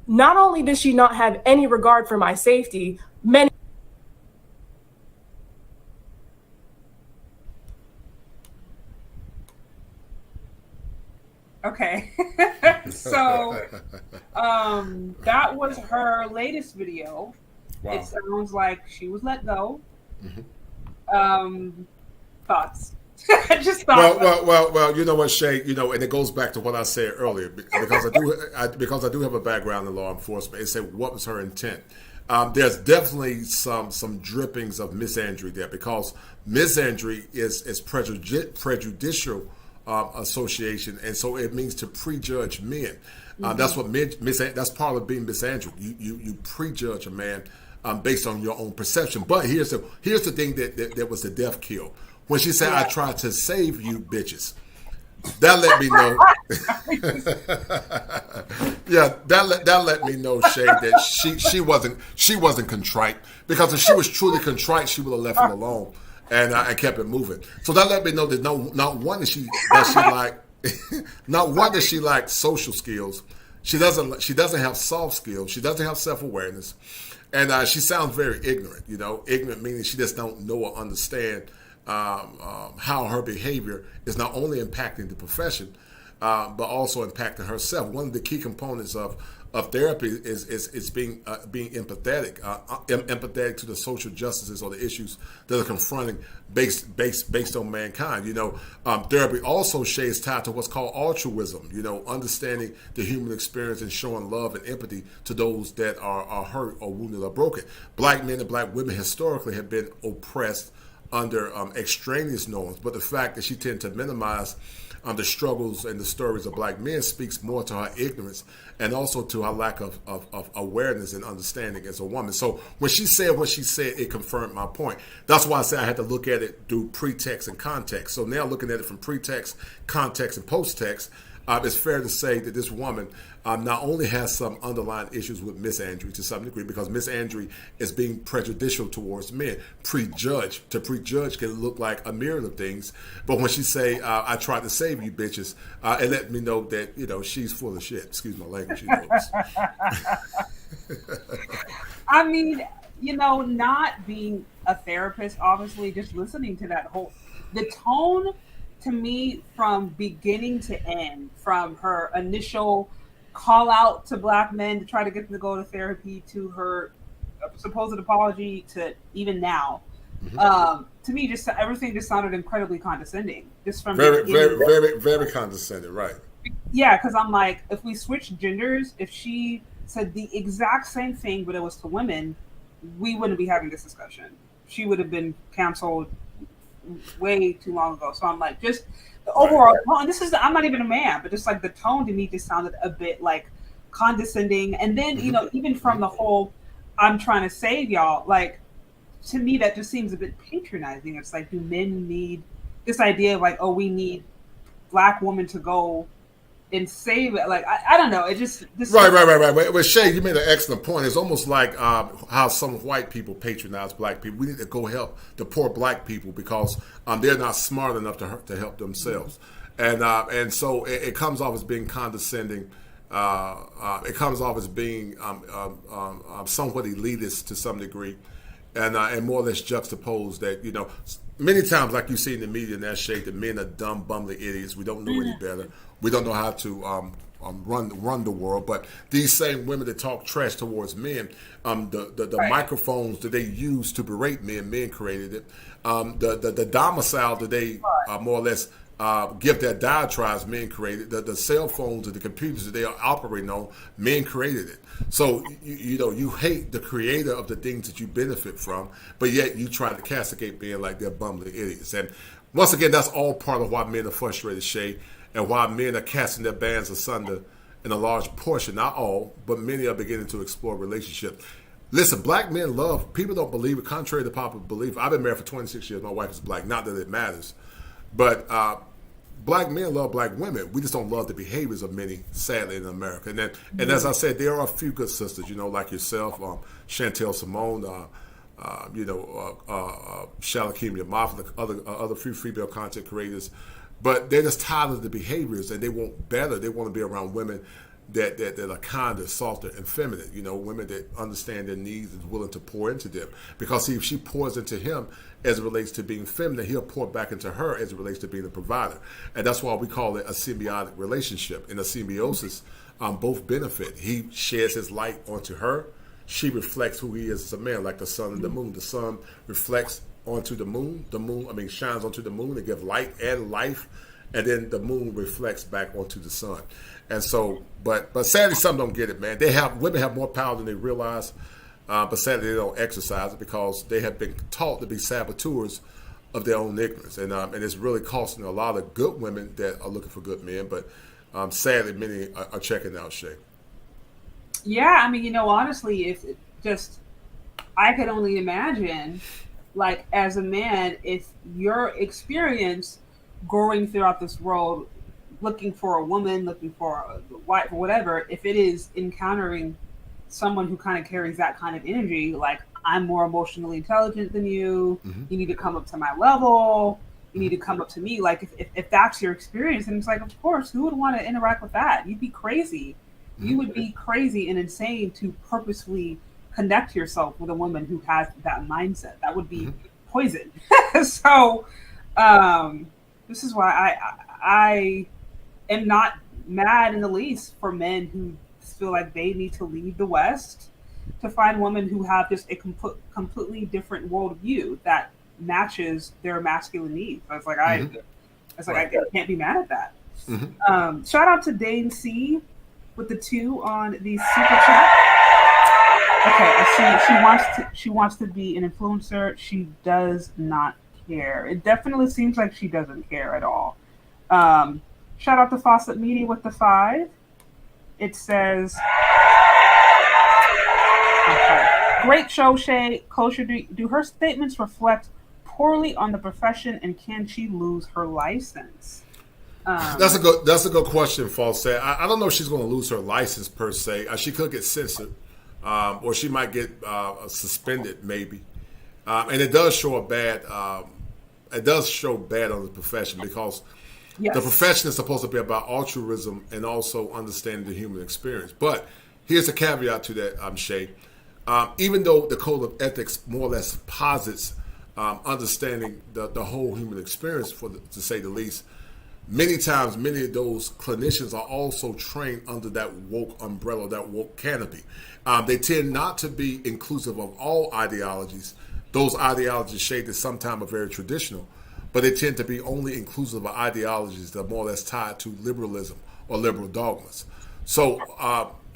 Not only did she not have any regard for my safety, many Okay. So that was her latest video. Wow. It sounds like she was let go. Thoughts? Just thoughts. Well. You know what, Shay? You know, and it goes back to what I said earlier because I do have a background in law enforcement. It said, what was her intent? There's definitely some drippings of misandry there because misandry is prejudicial association, and so it means to prejudge men. That's what that's part of being misandric. You prejudge a man based on your own perception. But here's the thing that was the death kill. When she said, "I tried to save you, bitches," that let me know. that let me know, Shay, that she wasn't contrite, because if she was truly contrite, she would have left it alone and I kept it moving. So that let me know that not one that she like social skills. She doesn't have soft skills. She doesn't have self-awareness, and she sounds very ignorant. You know, ignorant meaning she just don't know or understand how her behavior is not only impacting the profession, but also impacting herself. One of the key components of therapy is being empathetic, empathetic to the social justices or the issues that are confronting based on mankind. You know, therapy also is tied to what's called altruism. You know, understanding the human experience and showing love and empathy to those that are hurt or wounded or broken. Black men and black women historically have been oppressed under extraneous norms, but the fact that she tended to minimize the struggles and the stories of black men speaks more to her ignorance and also to her lack of awareness and understanding as a woman. So when she said what she said, it confirmed my point. That's why I said I had to look at it through pretext and context. So now looking at it from pretext, context, and post-text, it's fair to say that this woman not only has some underlying issues with misandry to some degree, because misandry is being prejudicial towards men. To prejudge can look like a myriad of things, but when she say, "I tried to save you, bitches," it let me know that, you know, she's full of shit. Excuse my language, you know. I mean, you know, not being a therapist, obviously, just listening to the tone. To me, from beginning to end, from her initial call out to black men to try to get them to go to therapy, to her supposed apology, to even now, to me, just everything just sounded incredibly condescending. Just from very condescending, right? Yeah, because I'm like, if we switch genders, if she said the exact same thing, but it was to women, we wouldn't be having this discussion. She would have been canceled way too long ago. So I'm like, just the overall tone. I'm not even a man, but just like the tone to me just sounded a bit like condescending. And then, you know, even from the whole, "I'm trying to save y'all," like, to me, that just seems a bit patronizing. It's like, do men need this idea of like, oh, we need black women to go and save it? Like, I don't know. It just right. Well, Shay, you made an excellent point. It's almost like how some white people patronize black people. We need to go help the poor black people because they're not smart enough to help themselves, and so it comes off as being condescending. It comes off as being somewhat elitist to some degree, and more or less juxtaposed that, you know, many times, like you see in the media in that shade, that men are dumb, bumbling idiots. We don't know any better. We don't know how to run the world. But these same women that talk trash towards men, the microphones that they use to berate men created it. The domicile that they more or less give their diatribes, men created. The cell phones and the computers that they are operating on, men created it. So, you hate the creator of the things that you benefit from, but yet you try to castigate men like they're bumbling idiots. And once again, that's all part of why men are frustrated, Shay, and why men are casting their bands asunder in a large portion, not all, but many are beginning to explore relationships. Listen, black men love, people don't believe it, contrary to popular belief. I've been married for 26 years. My wife is black. Not that it matters. But black men love black women. We just don't love the behaviors of many, sadly, in America. And as I said, there are a few good sisters, like yourself, Chantel Simone, Shalakimia Moffat, other few female content creators. But they're just tired of the behaviors, and they want better. They want to be around women that are kinder, softer, and feminine. Women that understand their needs and willing to pour into them. Because if she pours into him as it relates to being feminine, he'll pour back into her as it relates to being a provider. And that's why we call it a symbiotic relationship. In a symbiosis, both benefit. He sheds his light onto her. She reflects who he is as a man, like the sun and the moon. The sun reflects onto the moon. The moon, shines onto the moon and gives light and life. And then the moon reflects back onto the sun. And so, but sadly, some don't get it, man. Women have more power than they realize, but sadly, they don't exercise it because they have been taught to be saboteurs of their own ignorance. And it's really costing a lot of good women that are looking for good men. But sadly, many are checking out, Shay. Yeah, honestly, if I could only imagine, like, as a man, if your experience growing throughout this world, looking for a woman, looking for a wife, or whatever, if it is encountering someone who kind of carries that kind of energy, like, I'm more emotionally intelligent than you, you need to come up to my level, you need to come up to me. Like, if that's your experience, and it's like, of course, who would want to interact with that? You'd be crazy. You would be crazy and insane to purposefully connect yourself with a woman who has that mindset. That would be poison. So, this is why I am not mad in the least for men who feel like they need to leave the West to find women who have just a completely different worldview that matches their masculine needs. I can't be mad at that. Shout out to Dane C with the 2 on the super chat. Okay, I see she wants to be an influencer. She does not care. It definitely seems like she doesn't care at all. Shout out to Fawcett Media with the 5. It says, great show, Shay. Kosher, do her statements reflect poorly on the profession, and can she lose her license? That's a good question, Fawcett. I don't know if she's going to lose her license per se. She could get censored, or she might get suspended, maybe. And it does show bad on the profession because the profession is supposed to be about altruism and also understanding the human experience. But here's a caveat to that, Shay. Even though the code of ethics more or less posits understanding the whole human experience, to say the least, many times, many of those clinicians are also trained under that woke umbrella, that woke canopy. They tend not to be inclusive of all ideologies. Those ideologies shaded sometimes are very traditional, but they tend to be only inclusive of ideologies that are more or less tied to liberalism or liberal dogmas. So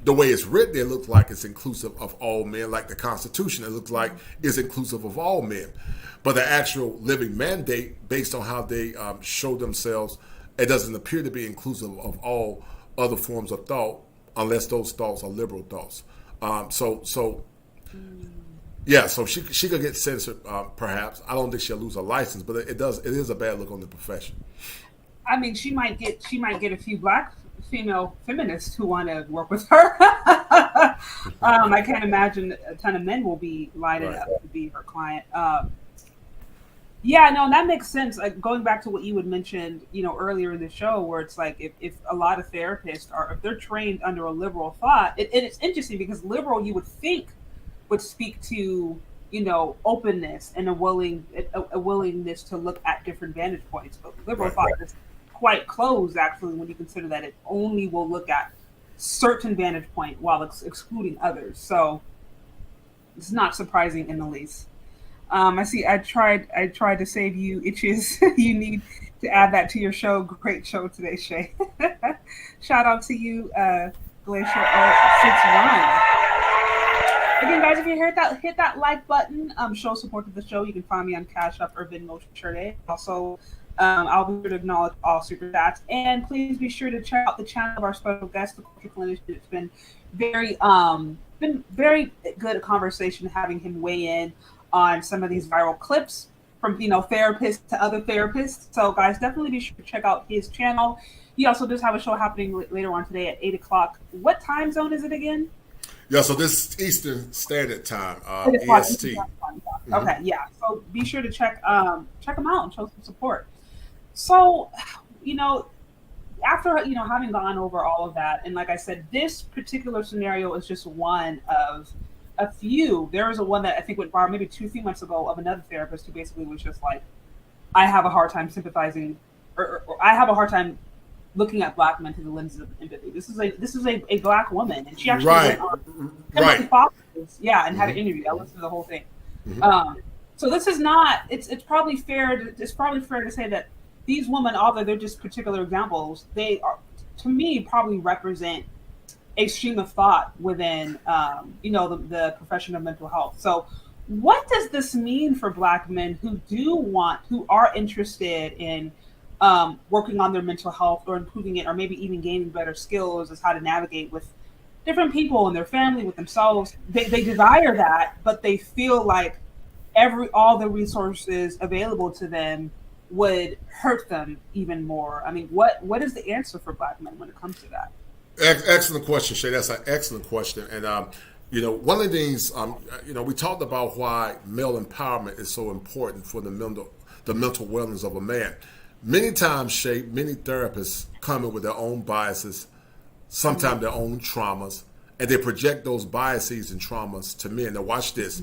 the way it's written, it looks like it's inclusive of all men, like the Constitution. It looks like it's inclusive of all men. But the actual living mandate, based on how they show themselves, it doesn't appear to be inclusive of all other forms of thought, unless those thoughts are liberal thoughts. So she could get censored, perhaps. I don't think she'll lose her license, but it is a bad look on the profession. She might get a few black female feminists who want to work with her. I can't imagine a ton of men will be lining up to be her client. That makes sense. Like, going back to what you had mentioned, earlier in the show, where it's like if a lot of therapists if they're trained under a liberal thought, and it's interesting because liberal, you would think, would speak to openness and a willingness to look at different vantage points, but liberal thought is quite closed, actually, when you consider that it only will look at certain vantage point while excluding others. So it's not surprising in the least. I see. I tried to save you itches. You need to add that to your show. Great show today, Shay. Shout out to you, Glacier 61. Again, guys, if you hit that like button, show support to the show. You can find me on Cash App or Venmo today. Also, I'll be sure to acknowledge all super chats, and please be sure to check out the channel of our special guest, the Kosher Clinician. It's been very good conversation having him weigh in on some of these viral clips from therapists to other therapists. So guys, definitely be sure to check out his channel. He also does have a show happening later on today at 8 o'clock. What time zone is it again? Yeah, so this is Eastern Standard Time, EST. Mm-hmm. Okay, yeah. So be sure to check him out and show some support. So, after having gone over all of that, and like I said, this particular scenario is just one of a few. There was one that I think went viral maybe 2-3 months ago of another therapist who basically was just like, I have a hard time sympathizing, or I have a hard time looking at black men through the lenses of empathy. This is a black woman, and she actually went on yeah, and had an interview. I listened to the whole thing. Mm-hmm. So this is not. It's probably fair. It's probably fair to say that these women, although they're just particular examples, they are, to me, probably represent a stream of thought within, the profession of mental health. So, what does this mean for black men who are interested in working on their mental health or improving it, or maybe even gaining better skills as how to navigate with different people and their family, with themselves? They desire that, but they feel like all the resources available to them would hurt them even more. I mean, what is the answer for black men when it comes to that? Excellent question, Shay. That's an excellent question. And, one of the things, we talked about why male empowerment is so important for the mental wellness of a man. Many times, Shay, many therapists come in with their own biases, sometimes their own traumas, and they project those biases and traumas to men. Now, watch this.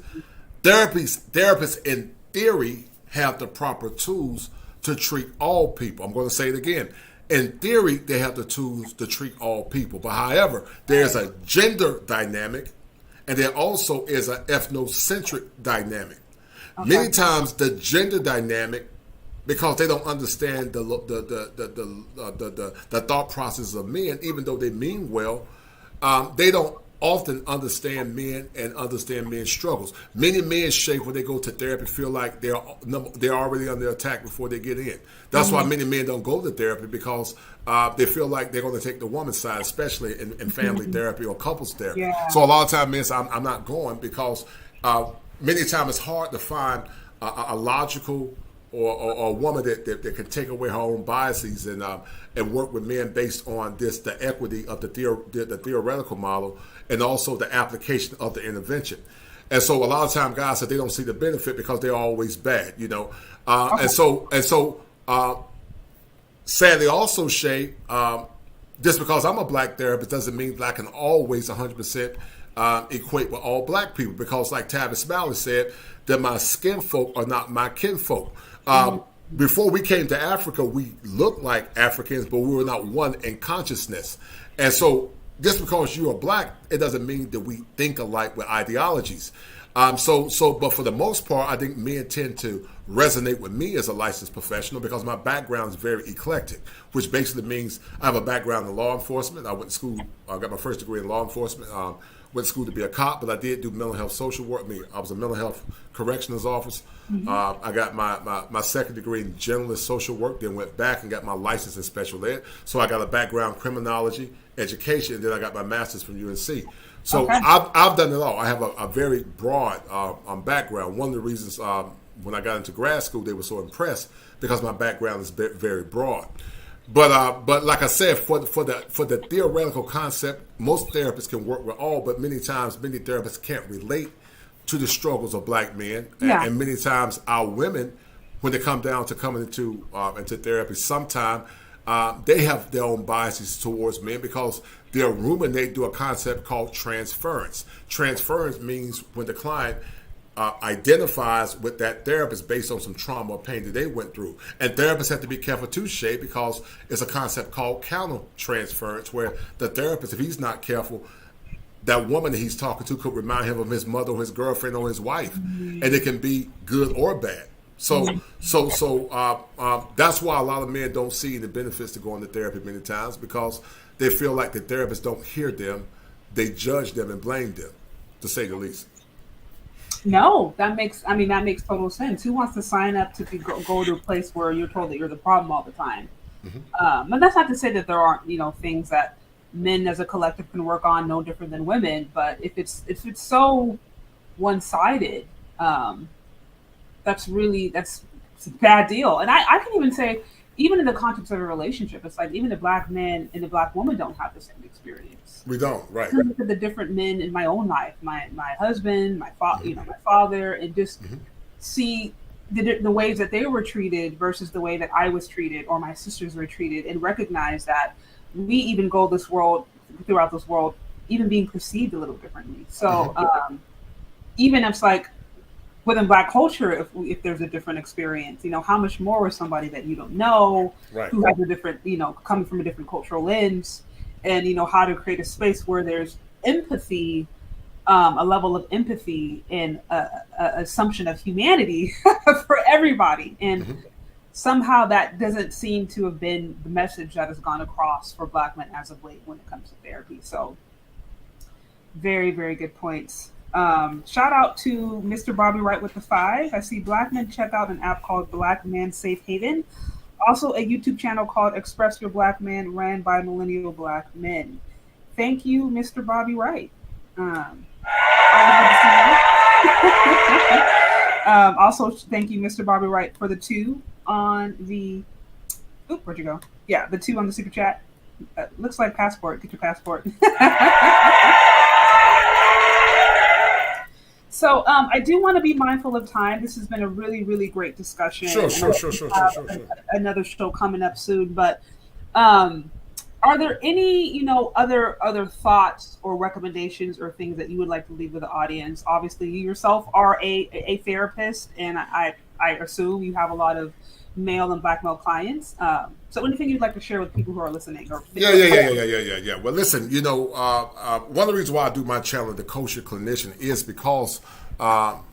Therapists in theory have the proper tools to treat all people. I'm going to say it again. In theory, they have the tools to treat all people. But however, there's a gender dynamic, and there also is an ethnocentric dynamic. Okay. Many times, the gender dynamic, because they don't understand the thought process of men, even though they mean well, they don't often understand men and understand men's struggles. Many men, Shay, when they go to therapy, feel like they're already under attack before they get in. That's why many men don't go to therapy, because they feel like they're going to take the woman's side, especially in family therapy or couples therapy. Yeah. So a lot of times men say, I'm not going, because many times it's hard to find a logical or a woman that can take away her own biases and work with men based on the equity of the theoretical model and also the application of the intervention. And so a lot of times guys say they don't see the benefit because they're always bad, Okay. And so sadly also, Shay, just because I'm a black therapist doesn't mean that I can always 100% equate with all black people, because like Tavis Smiley said, that my skin folk are not my kinfolk. Before we came to Africa, we looked like Africans, but we were not one in consciousness. And so just because you are black, it doesn't mean that we think alike with ideologies. But for the most part, I think men tend to resonate with me as a licensed professional because my background is very eclectic, which basically means I have a background in law enforcement. I went to school, I got my first degree in law enforcement. Went to school to be a cop, but I did do mental health social work. I was a mental health corrections officer. Mm-hmm. I got my second degree in generalist social work, then went back and got my license in special ed. So I got a background in criminology, education, and then I got my master's from UNC. So okay. I've done it all. I have a very broad background. One of the reasons when I got into grad school, they were so impressed because my background is very broad. But like I said, for the theoretical concept, most therapists can work with all, but many times many therapists can't relate to the struggles of black men, and many times our women, when they come down to coming into therapy, sometimes they have their own biases towards men because they're ruminate through a concept called transference. Transference means when the client identifies with that therapist based on some trauma or pain that they went through. And therapists have to be careful too, Shay, because it's a concept called counter-transference, where the therapist, if he's not careful, that woman that he's talking to could remind him of his mother or his girlfriend or his wife. Mm-hmm. And it can be good or bad. That's why a lot of men don't see the benefits to going to therapy many times, because they feel like the therapists don't hear them, they judge them and blame them, to say the least. No, that makes total sense. Who wants to sign up to go to a place where you're told that you're the problem all the time? But that's not to say that there aren't, things that men as a collective can work on no different than women. But if it's so one-sided, that's a bad deal. And I can even say, even in the context of a relationship, it's like even the black man and the black woman don't have the same experience. We don't, right? Look at the different men in my own life, my husband, my father, and just see the ways that they were treated versus the way that I was treated or my sisters were treated, and recognize that we even go throughout this world, even being perceived a little differently. So even if it's like within Black culture, if there's a different experience, how much more is somebody that you don't know, right, who has a different, coming from a different cultural lens, and how to create a space where there's empathy, a level of empathy and assumption of humanity for everybody. And somehow that doesn't seem to have been the message that has gone across for Black men as of late when it comes to therapy. So very, very good points. Shout out to Mr. Bobby Wright with the 5. I see Black men check out an app called Black Man Safe Haven. Also a YouTube channel called Express Your Black Man, ran by millennial Black men. Thank you, Mr. Bobby Wright. Also, thank you, Mr. Bobby Wright, for the 2 on the... Oop, where'd you go? Yeah, the 2 on the super chat. Looks like passport. Get your passport. So I do want to be mindful of time. This has been a really, really great discussion. Sure. Another show coming up soon. But are there any, other thoughts or recommendations or things that you would like to leave with the audience? Obviously, you yourself are a therapist, and I assume you have a lot of male and Black male clients. So anything you'd like to share with people who are listening? Yeah. Well, listen, one of the reasons why I do my channel, The Kosher Clinician, is because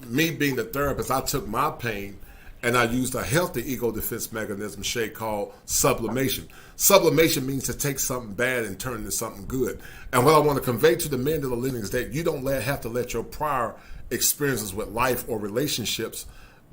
me being the therapist, I took my pain and I used a healthy ego defense mechanism, Shay, called sublimation. Sublimation means to take something bad and turn it into something good. And what I want to convey to the men that are listening is that you don't have to let your prior experiences with life or relationships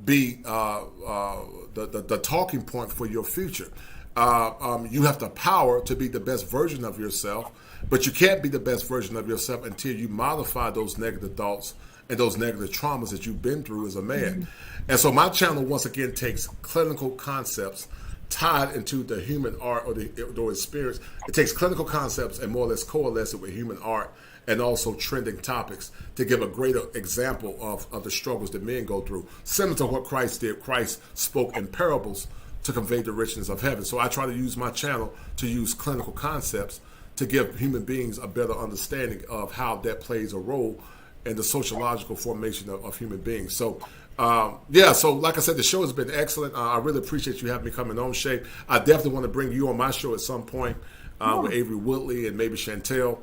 be the talking point for your future. You have the power to be the best version of yourself, but you can't be the best version of yourself until you modify those negative thoughts and those negative traumas that you've been through as a man. And so my channel, once again, takes clinical concepts tied into the human art or the experience. It takes clinical concepts and more or less coalesce it with human art and also trending topics to give a greater example of the struggles that men go through. Similar to what Christ did. Christ spoke in parables to convey the richness of heaven. So I try to use my channel to use clinical concepts to give human beings a better understanding of how that plays a role in the sociological formation of human beings. So so like I said, the show has been excellent. I really appreciate you having me coming on, Shay. I definitely want to bring you on my show at some point with Avery Woodley and maybe Chantel.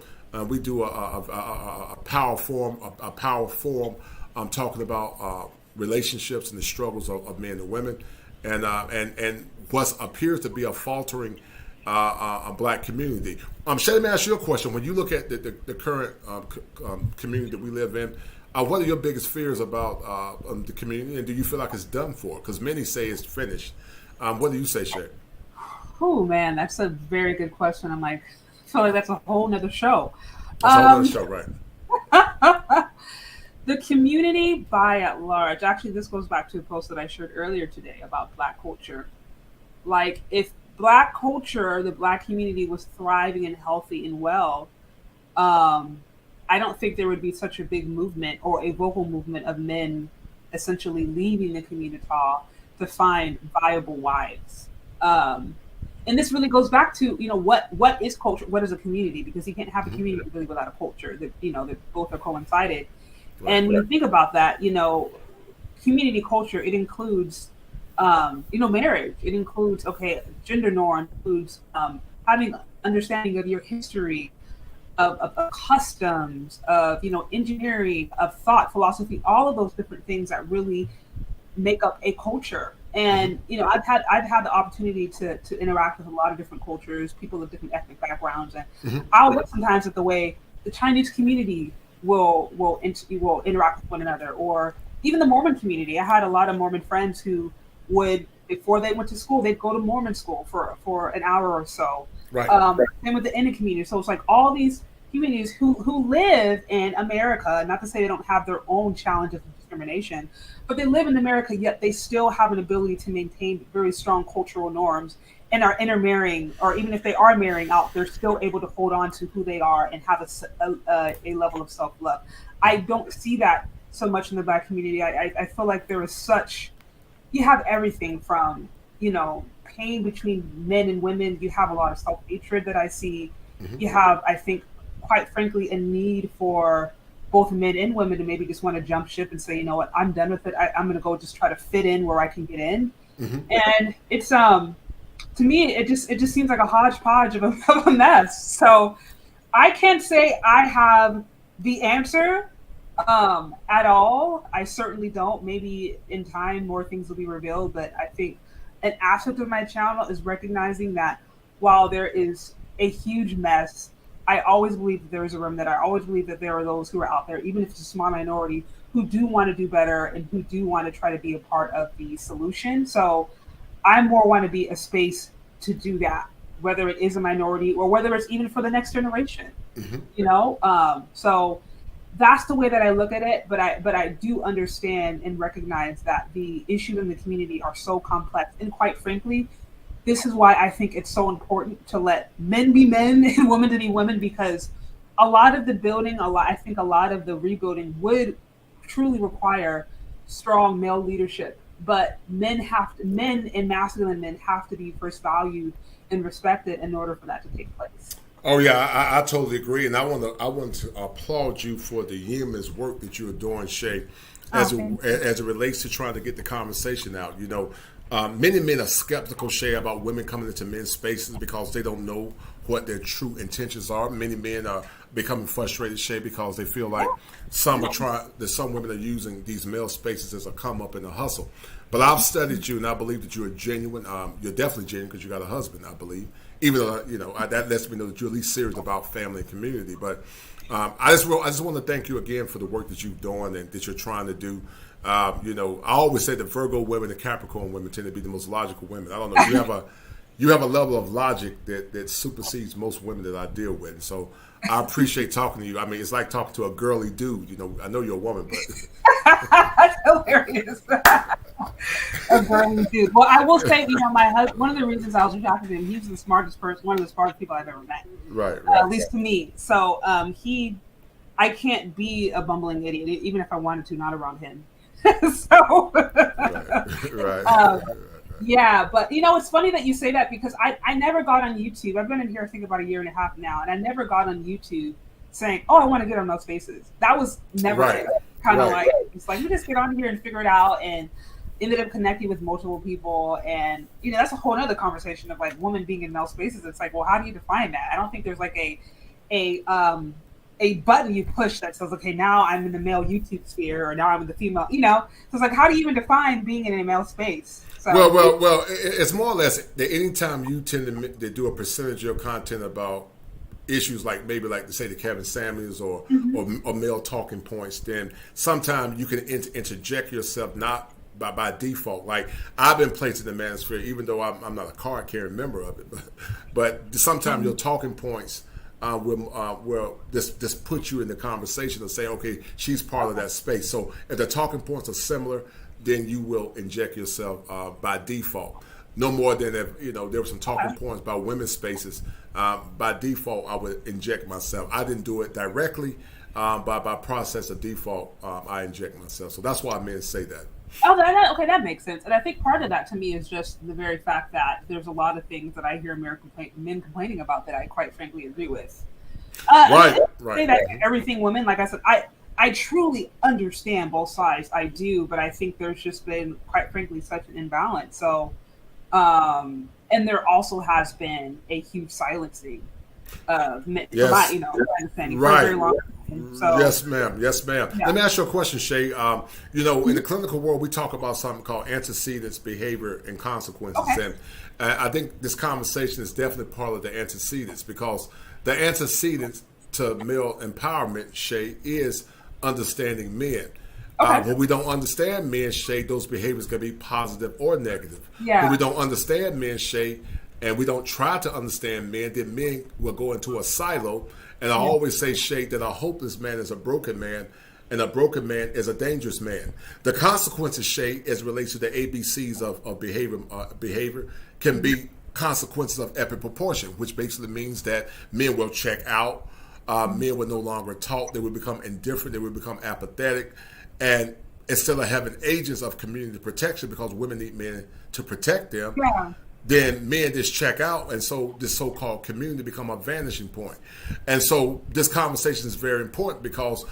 We do a power forum, talking about relationships and the struggles of men and women, and what appears to be a faltering Black community. Shay, let me ask you a question. When you look at the current community that we live in, what are your biggest fears about the community, and do you feel like it's done for? Because many say it's finished. What do you say, Shay? Oh man, that's a very good question. I feel like that's a whole nother show. That's a whole nother show, right? The community by at large, actually this goes back to a post that I shared earlier today about Black culture. Like, if Black culture, the Black community was thriving and healthy and well, I don't think there would be such a big movement or a vocal movement of men essentially leaving the community to find viable wives. And this really goes back to, what is culture? What is a community? Because you can't have a community really without a culture. That both are coincided. Right. And when you think about that, community culture, it includes, marriage. It includes, gender norm, includes having understanding of your history, of customs, of, engineering, of thought, philosophy, all of those different things that really make up a culture. And I've had the opportunity to interact with a lot of different cultures, people of different ethnic backgrounds, and I'll look sometimes at the way the Chinese community will interact with one another, or even the Mormon community. I had a lot of Mormon friends who would, before they went to school, they'd go to Mormon school for an hour or so. Right. Same with the Indian community. So it's like all these communities who live in America, not to say they don't have their own challenges of discrimination, but they live in America, yet they still have an ability to maintain very strong cultural norms and are intermarrying, or even if they are marrying out, they're still able to hold on to who they are and have a level of self-love. I don't see that so much in the Black community. I feel like there is you have everything from, pain between men and women. You have a lot of self-hatred that I see. You have, I think, quite frankly, a need for both men and women to maybe just want to jump ship and say, you know what, I'm done with it. I'm going to go just try to fit in where I can get in. And it's, to me, it just seems like a hodgepodge of a mess. So I can't say I have the answer at all. I certainly don't. Maybe in time more things will be revealed, but I think an aspect of my channel is recognizing that while there is a huge mess, I always believe that there is a remnant. I always believe that there are those who are out there, even if it's a small minority, who do want to do better and who do want to try to be a part of the solution. So I more want to be a space to do that, whether it is a minority or whether it's even for the next generation. So that's the way that I look at it. But I do understand and recognize that the issues in the community are so complex, and quite frankly, this is why I think it's so important to let men be men and women to be women, because a lot of the building, I think a lot of the rebuilding would truly require strong male leadership. But men and masculine men have to be first valued and respected in order for that to take place. Oh yeah, I totally agree, and I want to applaud you for the yeoman's work that you're doing, Shay, as it relates to trying to get the conversation out. Many men are skeptical, Shay, about women coming into men's spaces because they don't know what their true intentions are. Many men are becoming frustrated, Shay, because they feel like some women are using these male spaces as a come up and a hustle. But I've studied you, and I believe that you're genuine. You're definitely genuine because you got a husband, I believe. Even though that lets me know that you're at least serious about family and community. But I just want to thank you again for the work that you've done and that you're trying to do. I always say that Virgo women and Capricorn women tend to be the most logical women. I don't know. You have a level of logic that supersedes most women that I deal with. And so I appreciate talking to you. I mean, it's like talking to a girly dude. I know you're a woman, but that's hilarious. A girly dude. Well, I will say, my husband. One of the reasons I was talking to him, he was the smartest person, one of the smartest people I've ever met. Right. At least to me. So I can't be a bumbling idiot, even if I wanted to, not around him. So. Right. Yeah, but it's funny that you say that, because I never got on YouTube. I've been in here I think about a year and a half now, and I never got on YouTube saying, "Oh, I want to get on those spaces." That was never kind of like, it's like, we just get on here and figure it out, and ended up connecting with multiple people, and that's a whole other conversation of like women being in male spaces. It's like, well, how do you define that? I don't think there's like a button you push that says, okay, now I'm in the male YouTube sphere, or now I'm in the female. So it's like, how do you even define being in a male space? So, well, it's more or less that anytime you tend to do a percentage of your content about issues like maybe like say the Kevin Samuels or male talking points, then sometimes you can interject yourself not by default. Like I've been placed in the manosphere, even though I'm not a card carrying member of it, but sometimes your talking points will just put you in the conversation and say, okay, she's part of that space. So if the talking points are similar, then you will inject yourself by default. No more than if there were some talking points about women's spaces. By default, I would inject myself. I didn't do it directly, by process of default, I inject myself. So that's why men say that. Oh, okay, that makes sense. And I think part of that to me is just the very fact that there's a lot of things that I hear men complaining about that I quite frankly agree with. Right. Say that everything women, like I said, I truly understand both sides. I do, but I think there's just been, quite frankly, such an imbalance. So, and there also has been a huge silencing of men, for my understanding, for a very long time. talking. So yes, ma'am. Yes, ma'am. Yeah. Let me ask you a question, Shay. You know, in the clinical world, we talk about something called antecedents, behavior, and consequences. Okay. And I think this conversation is definitely part of the antecedents, because the antecedents to male empowerment, Shay, is understanding men. Okay. When we don't understand men, Shay, those behaviors can be positive or negative. Yeah. When we don't understand men, Shay, and we don't try to understand men, then men will go into a silo. And I always say, Shay, that a hopeless man is a broken man, and a broken man is a dangerous man. The consequences, Shay, as it relates to the ABCs of behavior can be consequences of epic proportion, which basically means that men will check out, men will no longer talk, they will become indifferent, they will become apathetic, and instead of having agents of community protection, because women need men to protect them, then men just check out, and so this so-called community become a vanishing point. And so this conversation is very important because,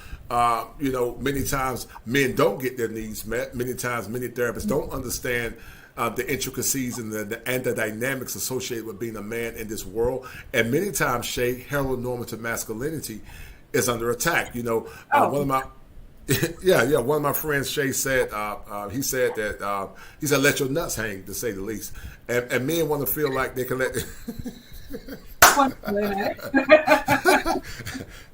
you know, many times men don't get their needs met. Many times many therapists don't understand the intricacies and the dynamics associated with being a man in this world. And many times, Shay, heteronormative masculinity is under attack. You know, one of my one of my friends, Shay, said he said that let your nuts hang, to say the least. And men want to feel like they can let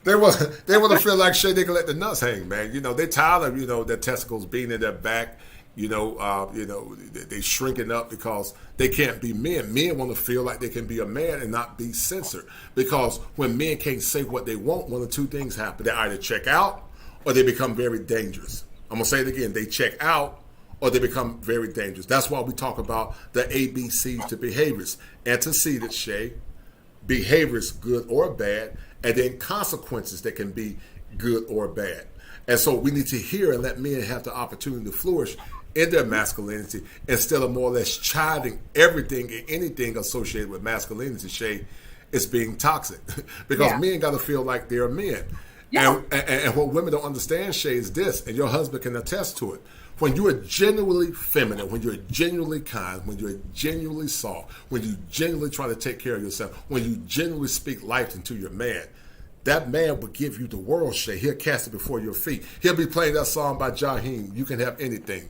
they want to feel like, Shay, they can let the nuts hang, man. You know, they're tired of, you know, their testicles being in their back. You know, they shrinking up because they can't be men. Men want to feel like they can be a man and not be censored. Because when men can't say what they want, one of two things happen. They either check out or they become very dangerous. I'm going to say it again. They check out or they become very dangerous. That's why we talk about the ABCs to behaviors. Antecedents, Shay, behaviors, good or bad, and then consequences that can be good or bad. And so we need to hear and let men have the opportunity to flourish in their masculinity instead of more or less chiding everything and anything associated with masculinity, Shay, is being toxic. Because men got to feel like they're men. Yeah. And what women don't understand, Shay, is this, and your husband can attest to it. When you are genuinely feminine, when you're genuinely kind, when you're genuinely soft, when you genuinely try to take care of yourself, when you genuinely speak life into your man, that man will give you the world, Shay. He'll cast it before your feet. He'll be playing that song by Jaheim, You Can Have Anything.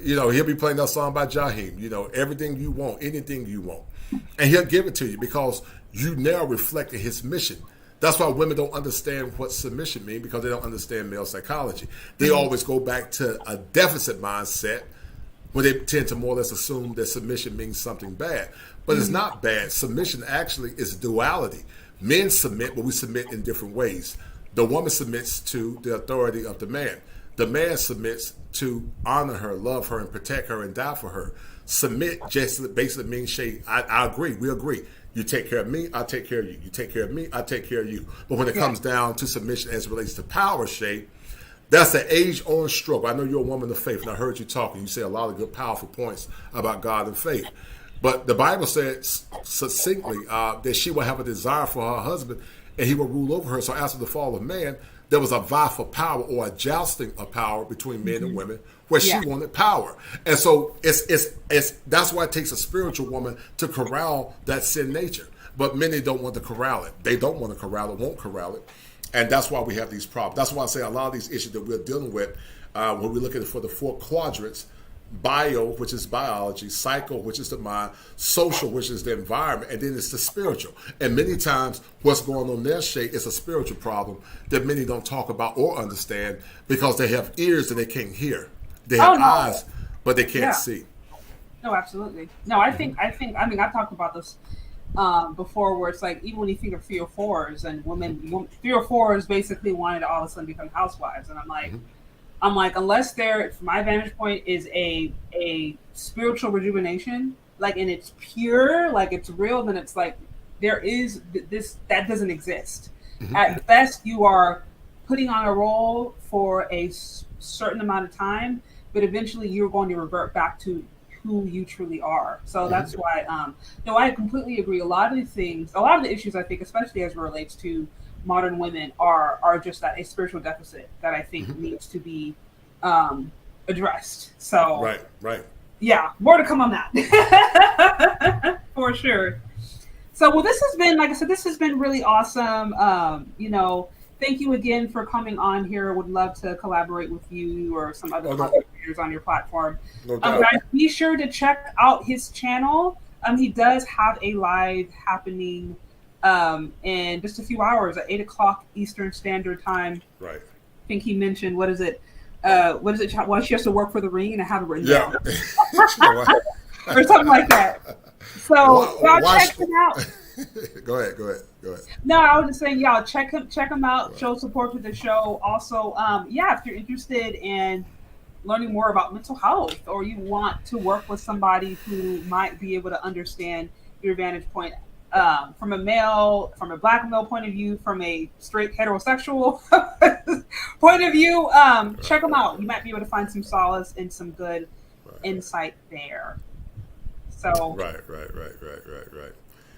You know, he'll be playing that song by Jaheim, you know, everything you want, anything you want. And he'll give it to you because you now reflecting his mission. That's why women don't understand what submission means, because they don't understand male psychology. They always go back to a deficit mindset when they tend to more or less assume that submission means something bad. But it's not bad. Submission actually is duality. Men submit, but we submit in different ways. The woman submits to the authority of the man. The man submits to honor her, love her, and protect her, and die for her. Submit just basically means, Shay, I agree, we agree. You take care of me, I take care of you. You take care of me, I take care of you. But when it comes down to submission as it relates to power, Shay, that's the age-old struggle. I know you're a woman of faith, and I heard you talking. You say a lot of good, powerful points about God and faith. But the Bible says succinctly that she will have a desire for her husband, and he will rule over her. So after the fall of man, there was a vie for power, or a jousting of power between men and women, where she wanted power. And so it's that's why it takes a spiritual woman to corral that sin nature. But many don't want to corral it. They don't want to corral it, won't corral it. And that's why we have these problems. That's why I say a lot of these issues that we're dealing with, when we look at it for the four quadrants: bio, which is biology; psycho, which is the mind; social, which is the environment; and then it's the spiritual. And many times what's going on there, Shay, is a spiritual problem that many don't talk about or understand, because they have ears that they can't hear. They have eyes, but they can't see. No, absolutely. No, I think, I mean, I've talked about this before, where it's like, even when you think of 304s and women, 304s basically wanted to all of a sudden become housewives. And I'm like, unless there, from my vantage point, is a spiritual rejuvenation, like, and it's pure, like it's real, then it's like, there is this, that doesn't exist. At best, you are putting on a role for a certain amount of time, but eventually you're going to revert back to who you truly are. So that's why, no, I completely agree. A lot of the things, a lot of the issues, I think, especially as it relates to modern women, are just that, a spiritual deficit that I think needs to be addressed. So right. Yeah, more to come on that. For sure. So, well, this has been, like I said, this has been really awesome. You know, thank you again for coming on here. Would love to collaborate with you or some other content creators on your platform. No doubt. Guys, be sure to check out his channel. He does have a live happening in just a few hours at 8 o'clock Eastern Standard Time. Right. I think he mentioned, what is it? Well, she has to work for the ring, and I have it written down. Or something like that. So y'all check him out. Go ahead. No, I was just saying, y'all check him out. Show support to the show. Also, if you're interested in learning more about mental health, or you want to work with somebody who might be able to understand your vantage point from a black male point of view, from a straight heterosexual point of view, check them out. You might be able to find some solace and some good insight there. So right.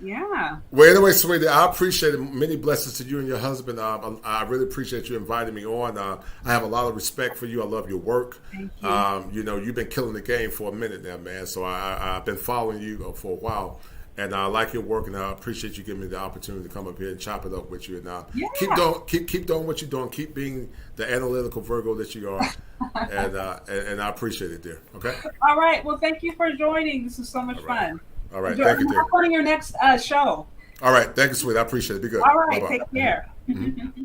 Yeah. Well, anyway, sweetie, I appreciate it. Many blessings to you and your husband. I really appreciate you inviting me on. I have a lot of respect for you. I love your work. Thank you. You've been killing the game for a minute now, man. So I've been following you for a while. And I like your work, and I appreciate you giving me the opportunity to come up here and chop it up with you. And keep doing what you're doing. Keep being the analytical Virgo that you are. And I appreciate it, dear. Okay? All right. Well, thank you for joining. This is so much fun. All right. Thank you, dear. Have fun on your next show. All right. Thank you, sweet. I appreciate it. Be good. All right. Bye-bye. Take care. Mm-hmm.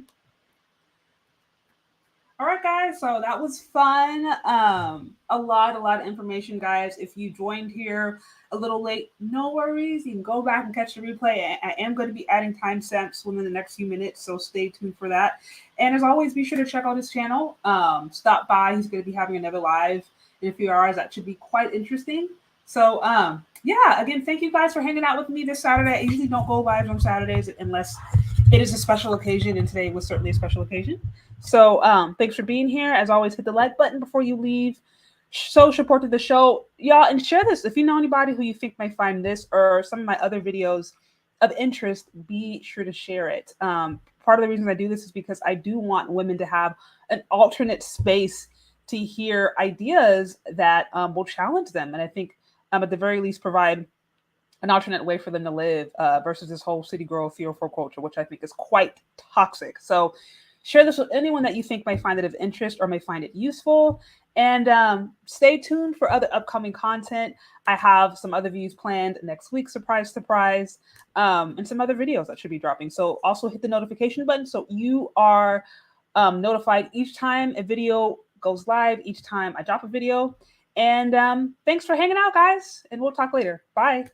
All right, guys. So that was fun. A lot of information, guys. If you joined here a little late, no worries. You can go back and catch the replay. I am going to be adding timestamps within the next few minutes, so stay tuned for that. And as always, be sure to check out his channel. Stop by. He's going to be having another live in a few hours. That should be quite interesting. So, again, thank you guys for hanging out with me this Saturday. I usually don't go live on Saturdays unless it is a special occasion, and today was certainly a special occasion. So thanks for being here. As always, hit the like button before you leave. Show support to the show, y'all, and share this. If you know anybody who you think might find this or some of my other videos of interest, be sure to share it. Part of the reason I do this is because I do want women to have an alternate space to hear ideas that will challenge them. And I think at the very least provide an alternate way for them to live versus this whole city girl feel for culture, which I think is quite toxic. So share this with anyone that you think might find it of interest or may find it useful. And stay tuned for other upcoming content. I have some other views planned next week, surprise, and some other videos that should be dropping. So also hit the notification button so you are notified each time a video goes live, each time I drop a video. And thanks for hanging out, guys. And we'll talk later. Bye.